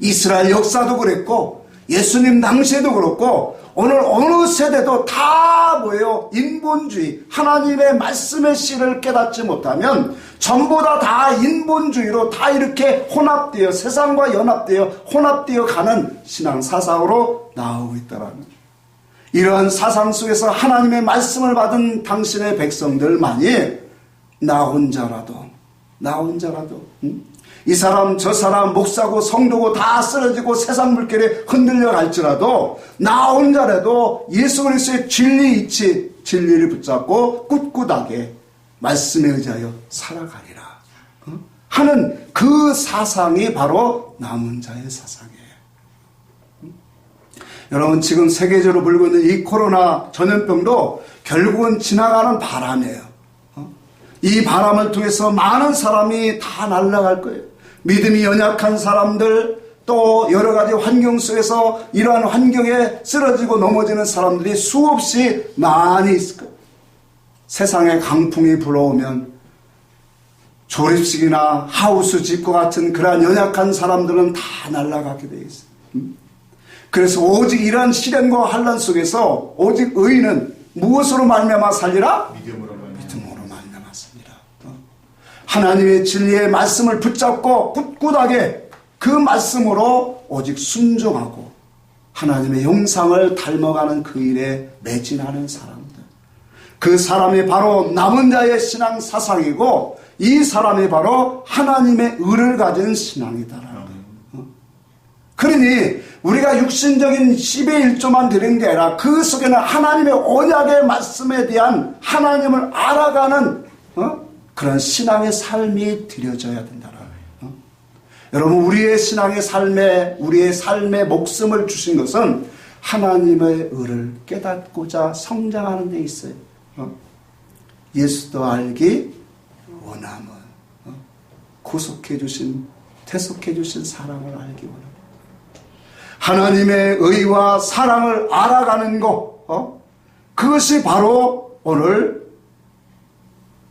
이스라엘 역사도 그랬고 예수님 당시에도 그렇고 오늘 어느 세대도 다 뭐예요? 인본주의, 하나님의 말씀의 씨를 깨닫지 못하면 전부 다 인본주의로 다 이렇게 혼합되어 세상과 연합되어 혼합되어 가는 신앙 사상으로 나오고 있다라는 이러한 사상 속에서 하나님의 말씀을 받은 당신의 백성들만이 나 혼자라도 이 사람 저 사람 목사고 성도고 다 쓰러지고 세상 물결에 흔들려 갈지라도 나 혼자라도 예수 그리스도의 진리를 붙잡고 꿋꿋하게 말씀에 의지하여 살아가리라 하는 그 사상이 바로 남은 자의 사상이에요. 여러분, 지금 세계적으로 불고 있는 이 코로나 전염병도 결국은 지나가는 바람이에요. 이 바람을 통해서 많은 사람이 다 날아갈 거예요. 믿음이 연약한 사람들, 또 여러 가지 환경 속에서 이러한 환경에 쓰러지고 넘어지는 사람들이 수없이 많이 있을 거예요. 세상에 강풍이 불어오면 조립식이나 하우스 집과 같은 그러한 연약한 사람들은 다 날아가게 되어 있어요. 그래서 오직 이러한 시련과 환난 속에서 오직 의인은 무엇으로 말미암아 살리라? 믿음으로 말미암아 살리라. 하나님의 진리의 말씀을 붙잡고 굳굳하게 그 말씀으로 오직 순종하고 하나님의 형상을 닮아가는 그 일에 매진하는 사람들. 그 사람이 바로 남은 자의 신앙 사상이고 이 사람이 바로 하나님의 의를 가진 신앙이다라는 거예요. 그러니 우리가 육신적인 10의 1조만 드리는 게 아니라 그 속에는 하나님의 언약의 말씀에 대한 하나님을 알아가는 그런 신앙의 삶이 드려져야 된다라는 거예요. 여러분, 우리의 신앙의 삶에, 우리의 삶에 목숨을 주신 것은 하나님의 의를 깨닫고자 성장하는 데 있어요. 예수도 알기 원함은 구속해 주신, 대속해 주신 사랑을 알기 원합니다. 하나님의 의와 사랑을 알아가는 것, 그것이 바로 오늘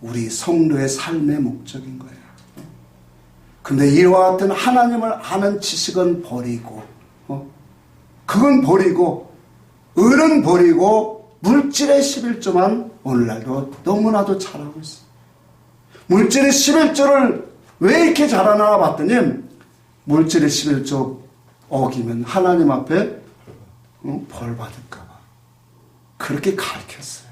우리 성도의 삶의 목적인 거예요. 근데 이와 같은 하나님을 아는 지식은 버리고, 그건 버리고, 의는 버리고, 물질의 11조만 오늘날도 너무나도 잘하고 있어요. 물질의 11조를 왜 이렇게 잘하나 봤더니, 물질의 11조 어기면 하나님 앞에 벌 받을까봐 그렇게 가르쳤어요.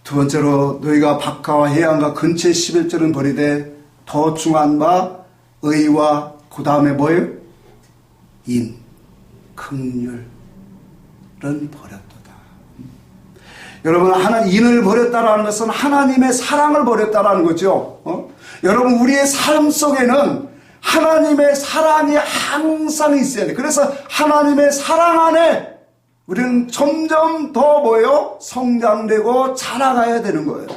두 번째로, 너희가 박하와 해안과 근처의 11조는 버리되 더 중한 바 의와 그 다음에 뭐예요? 인, 긍휼은 버렸도다. 여러분, 인을 버렸다라는 것은 하나님의 사랑을 버렸다라는 거죠. 여러분, 우리의 삶 속에는 하나님의 사랑이 항상 있어야 돼. 그래서 하나님의 사랑 안에 우리는 점점 더 뭐예요? 성장되고 자라가야 되는 거예요.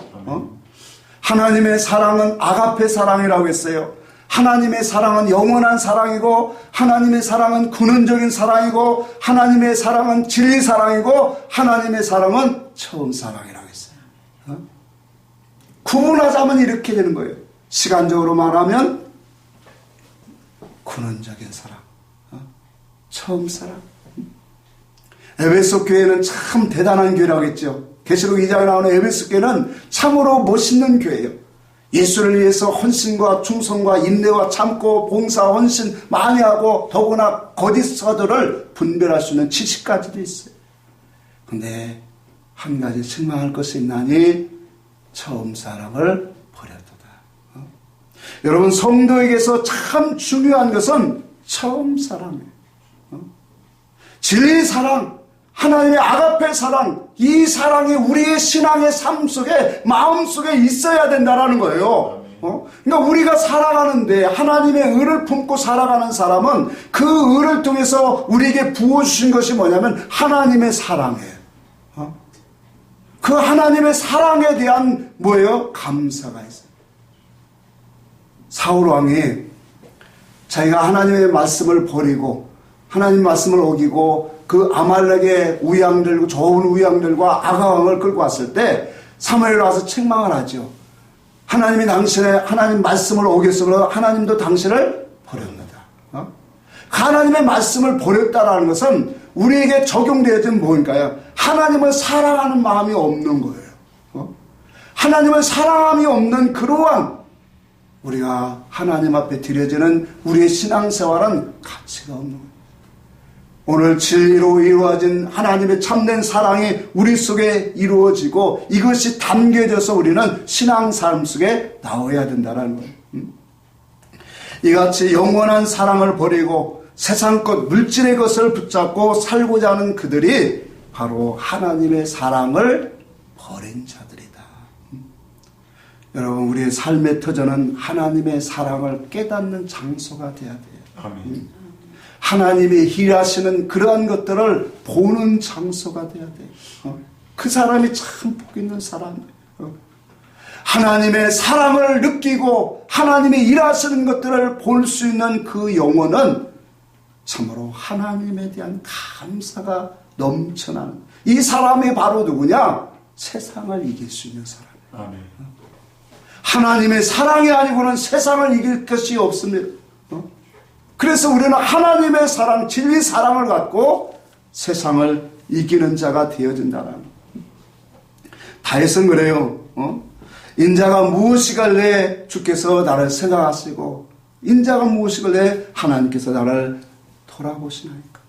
하나님의 사랑은 아가페 사랑이라고 했어요. 하나님의 사랑은 영원한 사랑이고, 하나님의 사랑은 근원적인 사랑이고, 하나님의 사랑은 진리 사랑이고, 하나님의 사랑은 처음 사랑이라고 했어요. 구분하자면 이렇게 되는 거예요. 시간적으로 말하면 근원적인 사랑, 처음 사랑. 에베소 교회는 참 대단한 교회라고 했죠. 계시록 2장에 나오는 에베소 교회는 참으로 멋있는 교회예요. 예수를 위해서 헌신과 충성과 인내와 참고 봉사 헌신 많이 하고, 더구나 거짓 사도를 분별할 수 있는 지식까지도 있어요. 근데 한 가지 실망할 것이 있나니 처음 사랑을 버렸도다. 여러분, 성도에게서 참 중요한 것은 처음 사랑이에요. 진리 사랑, 하나님의 아가페 사랑, 이 사랑이 우리의 신앙의 삶 속에, 마음 속에 있어야 된다라는 거예요. 그러니까 우리가 살아가는데 하나님의 의를 품고 살아가는 사람은 그 의를 통해서 우리에게 부어주신 것이 뭐냐면 하나님의 사랑이에요. 그 하나님의 사랑에 대한 뭐예요? 감사가 있어요. 사울 왕이 자기가 하나님의 말씀을 버리고 하나님 말씀을 어기고 그 아말렉의 우양들, 좋은 우양들과 아가왕을 끌고 왔을 때 사무엘이 와서 책망을 하죠. 하나님이 하나님 말씀을 어겼으므로 하나님도 당신을 버렸다. 하나님의 말씀을 버렸다라는 것은 우리에게 적용되어진 뭔가요? 하나님을 사랑하는 마음이 없는 거예요. 하나님을 사랑함이 없는 그러한 우리가 하나님 앞에 드려지는 우리의 신앙생활은 가치가 없는 거예요. 오늘 진리로 이루어진 하나님의 참된 사랑이 우리 속에 이루어지고 이것이 담겨져서 우리는 신앙 삶 속에 나와야 된다는 거예요. 이같이 영원한 사랑을 버리고 세상 것, 물질의 것을 붙잡고 살고자 하는 그들이 바로 하나님의 사랑을 버린 자들이다. 여러분, 우리의 삶의 터전은 하나님의 사랑을 깨닫는 장소가 돼야 돼요. 아멘. 하나님이 일하시는 그러한 것들을 보는 장소가 돼야 돼요. 그 사람이 참 복 있는 사람이에요. 하나님의 사랑을 느끼고 하나님이 일하시는 것들을 볼 수 있는 그 영혼은 참으로 하나님에 대한 감사가 넘쳐나는, 이 사람이 바로 누구냐? 세상을 이길 수 있는 사람이에요. 아멘. 하나님의 사랑이 아니고는 세상을 이길 것이 없습니다. 그래서 우리는 하나님의 사랑, 진리 사랑을 갖고 세상을 이기는 자가 되어진다는 거예요. 다윗은 그래요. 인자가 무엇이길래 주께서 나를 생각하시고 인자가 무엇이길래 하나님께서 나를 돌아보시나이까.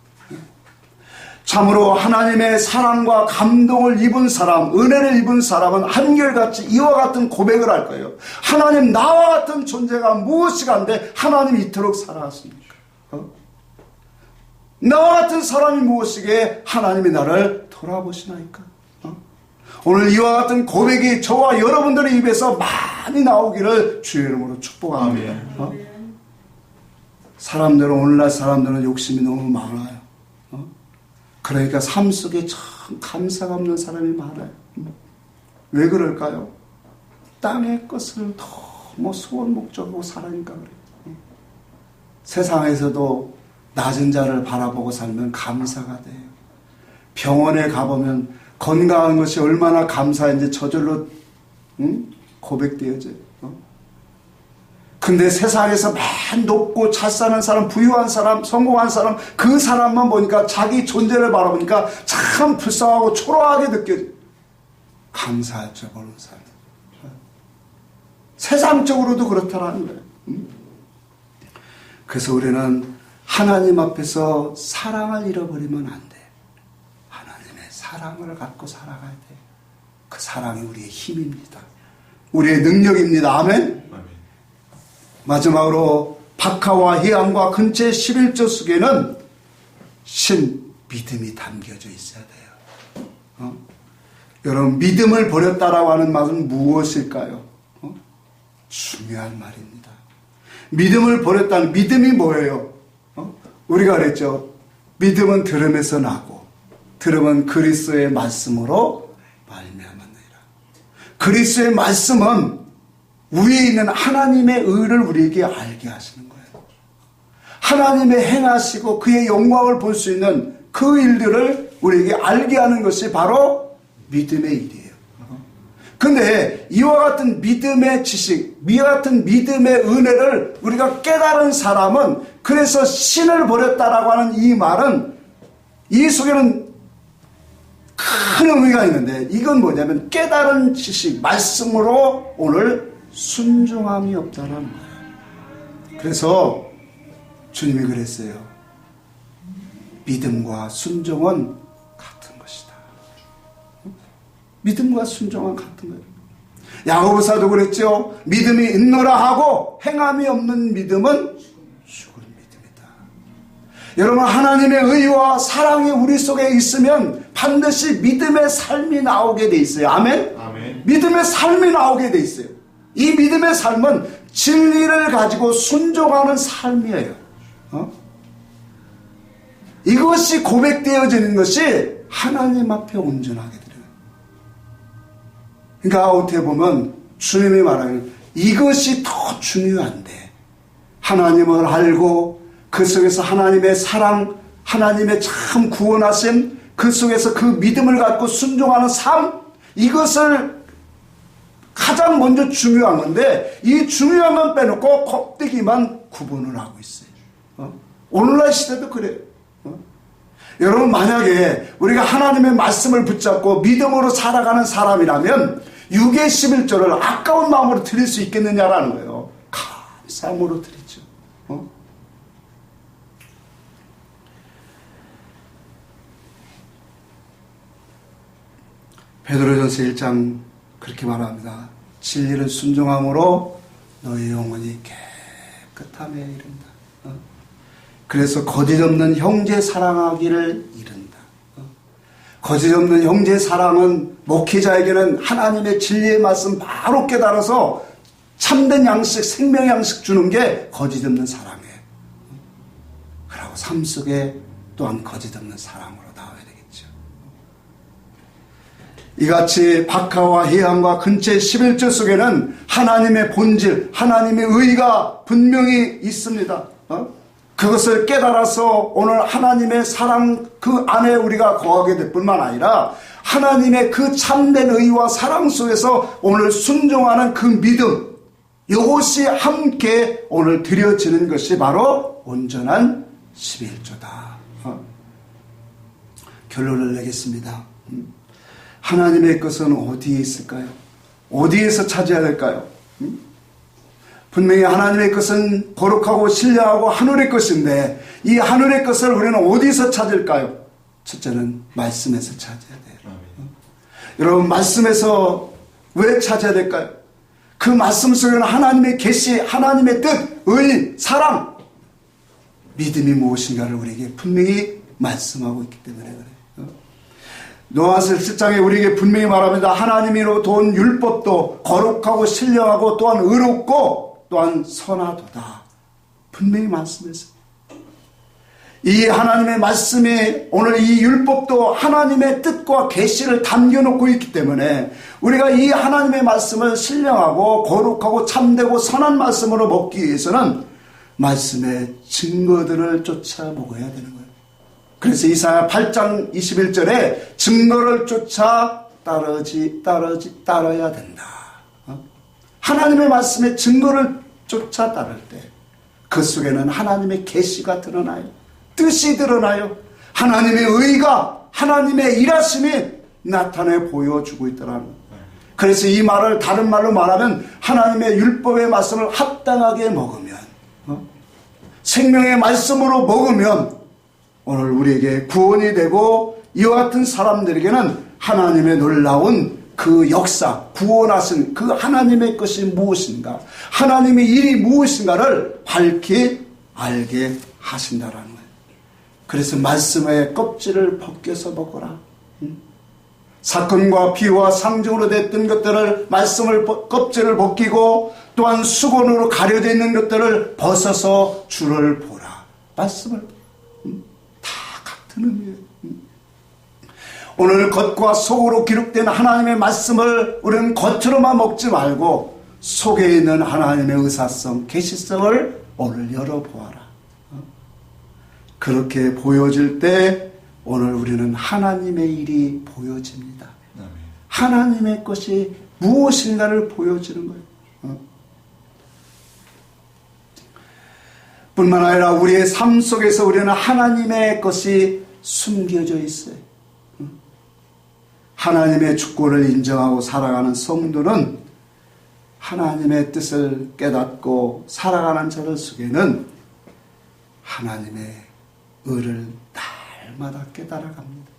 참으로 하나님의 사랑과 감동을 입은 사람, 은혜를 입은 사람은 한결같이 이와 같은 고백을 할 거예요. 하나님, 나와 같은 존재가 무엇이간데 하나님이 이토록 사랑하십니까? 나와 같은 사람이 무엇이기에 하나님이 나를 돌아보시나이까? 오늘 이와 같은 고백이 저와 여러분들의 입에서 많이 나오기를 주의 이름으로 축복합니다. 사람들은, 오늘날 사람들은 욕심이 너무 많아요. 그러니까 삶 속에 참 감사가 없는 사람이 많아요. 왜 그럴까요? 땅의 것을 너무 소원 목적으로 살아니까 그래요. 세상에서도 낮은 자를 바라보고 살면 감사가 돼요. 병원에 가보면 건강한 것이 얼마나 감사한지 저절로 고백되어져요. 근데 세상에서 맨 높고 잘 사는 사람, 부유한 사람, 성공한 사람, 그 사람만 보니까 자기 존재를 바라보니까 참 불쌍하고 초라하게 느껴져요. 감사할 줄 모르는 사람. 세상적으로도 그렇다라는 거예요. 그래서 우리는 하나님 앞에서 사랑을 잃어버리면 안 돼. 하나님의 사랑을 갖고 살아가야 돼. 그 사랑이 우리의 힘입니다. 우리의 능력입니다. 아멘? 마지막으로 박하와 희양과 근처의 11조 속에는 믿음이 담겨져 있어야 돼요. 여러분, 믿음을 버렸다라고 하는 말은 무엇일까요? 중요한 말입니다. 믿음을 버렸다는, 믿음이 뭐예요? 우리가 그랬죠. 믿음은 들음에서 나고 들음은 그리스도의 말씀으로 말미암았느니라. 그리스도의 말씀은 위에 있는 하나님의 의를 우리에게 알게 하시는 거예요. 하나님의 행하시고 그의 영광을 볼 수 있는 그 일들을 우리에게 알게 하는 것이 바로 믿음의 일이에요. 근데 이와 같은 믿음의 지식, 이와 같은 믿음의 은혜를 우리가 깨달은 사람은, 그래서 신을 버렸다라고 하는 이 말은, 이 속에는 큰 의미가 있는데, 이건 뭐냐면 깨달은 지식, 말씀으로 오늘 순종함이 없다는 거예요. 그래서 주님이 그랬어요. 믿음과 순종은 같은 것이다. 믿음과 순종은 같은 거예요. 야고보사도 그랬죠. 믿음이 있노라 하고 행함이 없는 믿음은 죽은 믿음이다. 여러분, 하나님의 의와 사랑이 우리 속에 있으면 반드시 믿음의 삶이 나오게 돼 있어요. 아멘? 아멘. 믿음의 삶이 나오게 돼 있어요. 이 믿음의 삶은 진리를 가지고 순종하는 삶이에요. 이것이 고백되어지는 것이 하나님 앞에 온전하게 돼요. 그러니까 어떻게 보면 주님이 말하는 이것이 더 중요한데, 하나님을 알고 그 속에서 하나님의 사랑, 하나님의 참 구원하심, 그 속에서 그 믿음을 갖고 순종하는 삶, 이것을 가장 먼저 중요한 건데, 이 중요한 건 빼놓고 껍데기만 구분을 하고 있어요. 오늘날 시대도 그래요. 여러분, 만약에 우리가 하나님의 말씀을 붙잡고 믿음으로 살아가는 사람이라면 6의 11조를 아까운 마음으로 드릴 수 있겠느냐라는 거예요. 감사함으로 드리죠. 베드로전서 1장 그렇게 말합니다. 진리를 순종함으로 너의 영혼이 깨끗함에 이른다. 그래서 거짓 없는 형제 사랑하기를 이른다. 거짓 없는 형제 사랑은 목회자에게는 하나님의 진리의 말씀 바로 깨달아서 참된 양식, 생명 양식 주는 게 거짓 없는 사랑이에요. 그리고 삶 속에 또한 거짓 없는 사랑으로 나와야 되겠죠. 이같이 박하와 희양과 근처의 11조 속에는 하나님의 본질, 하나님의 의가 분명히 있습니다. 그것을 깨달아서 오늘 하나님의 사랑 그 안에 우리가 거하게 될 뿐만 아니라 하나님의 그 참된 의와 사랑 속에서 오늘 순종하는 그 믿음, 이것이 함께 오늘 드려지는 것이 바로 온전한 11조다. 결론을 내겠습니다. 하나님의 것은 어디에 있을까요? 어디에서 찾아야 될까요? 분명히 하나님의 것은 거룩하고 신령하고 하늘의 것인데, 이 하늘의 것을 우리는 어디서 찾을까요? 첫째는 말씀에서 찾아야 돼요. 여러분, 말씀에서 왜 찾아야 될까요? 그 말씀 속에는 하나님의 계시, 하나님의 뜻, 의, 사랑, 믿음이 무엇인가를 우리에게 분명히 말씀하고 있기 때문에 그래요. 요한서 7장에 우리에게 분명히 말합니다. 하나님으로부터 온 율법도 거룩하고 신령하고 또한 의롭고 또한 선하도다. 분명히 말씀했어요. 이 하나님의 말씀이 오늘 이 율법도 하나님의 뜻과 계시를 담겨놓고 있기 때문에 우리가 이 하나님의 말씀을 신령하고 거룩하고 참되고 선한 말씀으로 먹기 위해서는 말씀의 증거들을 쫓아 먹어야 되는 거예요. 그래서 이사야 8장 21절에 증거를 쫓아 따라야 된다. 하나님의 말씀의 증거를 쫓아 따를 때 그 속에는 하나님의 계시가 드러나요. 뜻이 드러나요. 하나님의 의가, 하나님의 일하심이 나타내 보여주고 있더라는 거예요. 그래서 이 말을 다른 말로 말하면 하나님의 율법의 말씀을 합당하게 먹으면, 생명의 말씀으로 먹으면 오늘 우리에게 구원이 되고 이와 같은 사람들에게는 하나님의 놀라운 그 역사, 구원하신 그 하나님의 것이 무엇인가, 하나님의 일이 무엇인가를 밝히 알게 하신다라는 거예요. 그래서 말씀의 껍질을 벗겨서 먹어라. 사건과 비유와 상징으로 됐던 것들을 말씀을 껍질을 벗기고 또한 수건으로 가려져 있는 것들을 벗어서 주를 보라. 말씀을 다 같은 의미예요. 오늘 겉과 속으로 기록된 하나님의 말씀을 우리는 겉으로만 먹지 말고 속에 있는 하나님의 의사성, 계시성을 오늘 열어보아라. 그렇게 보여질 때 오늘 우리는 하나님의 일이 보여집니다. 하나님의 것이 무엇인가를 보여주는 거예요. 뿐만 아니라 우리의 삶 속에서 우리는 하나님의 것이 숨겨져 있어요. 하나님의 주권을 인정하고 살아가는 성도는 하나님의 뜻을 깨닫고 살아가는 자들 속에는 하나님의 의를 날마다 깨달아갑니다.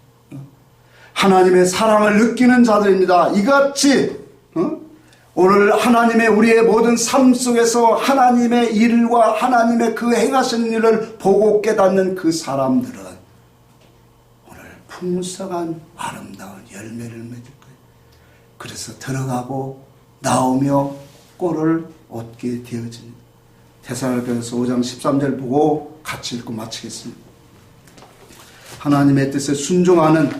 하나님의 사랑을 느끼는 자들입니다. 이같이 오늘 하나님의 우리의 모든 삶 속에서 하나님의 일과 하나님의 그 행하시는 일을 보고 깨닫는 그 사람들은 오늘 풍성한 아름다운 열매를 맺을 거예요. 그래서 들어가고 나오며 꼴을 얻게 되어집니다. 데살로니가서 5장 13절 보고 같이 읽고 마치겠습니다. 하나님의 뜻에 순종하는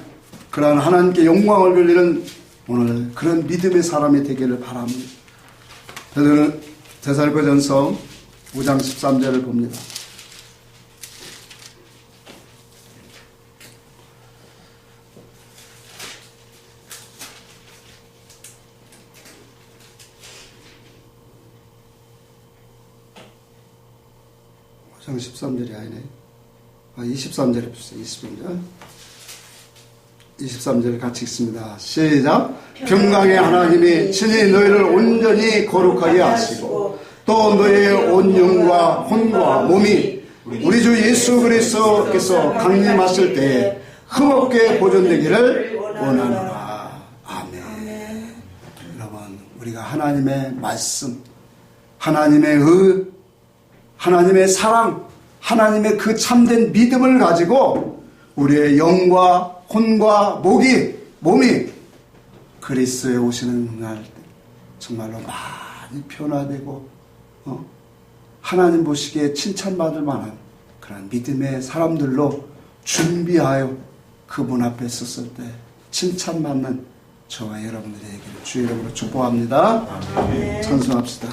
그러한 하나님께 영광을 돌리는 오늘 그런 믿음의 사람이 되기를 바랍니다. 데살로니가전서 5장 13절을 봅니다. 장 13절이 아니네. 23절에 봅시다. 23절 같이 읽습니다. 시작. 평강의 하나님이 친히 너희를 온전히 거룩하게 하시고 또 너희의 온 영과 혼과 몸이 우리 주 예수 그리스도께서 강림하실 때에 흠없게 보존되기를 원하노라. 아멘. 여러분, 우리가 하나님의 말씀, 하나님의 의, 하나님의 사랑, 하나님의 그 참된 믿음을 가지고 우리의 영과 혼과 몸이 그리스도에 오시는 날 정말로 많이 변화되고 하나님 보시기에 칭찬받을 만한 그런 믿음의 사람들로 준비하여 그분 앞에 섰을 때 칭찬받는 저와 여러분들에게 주의 이름으로 축복합니다. 찬송합시다.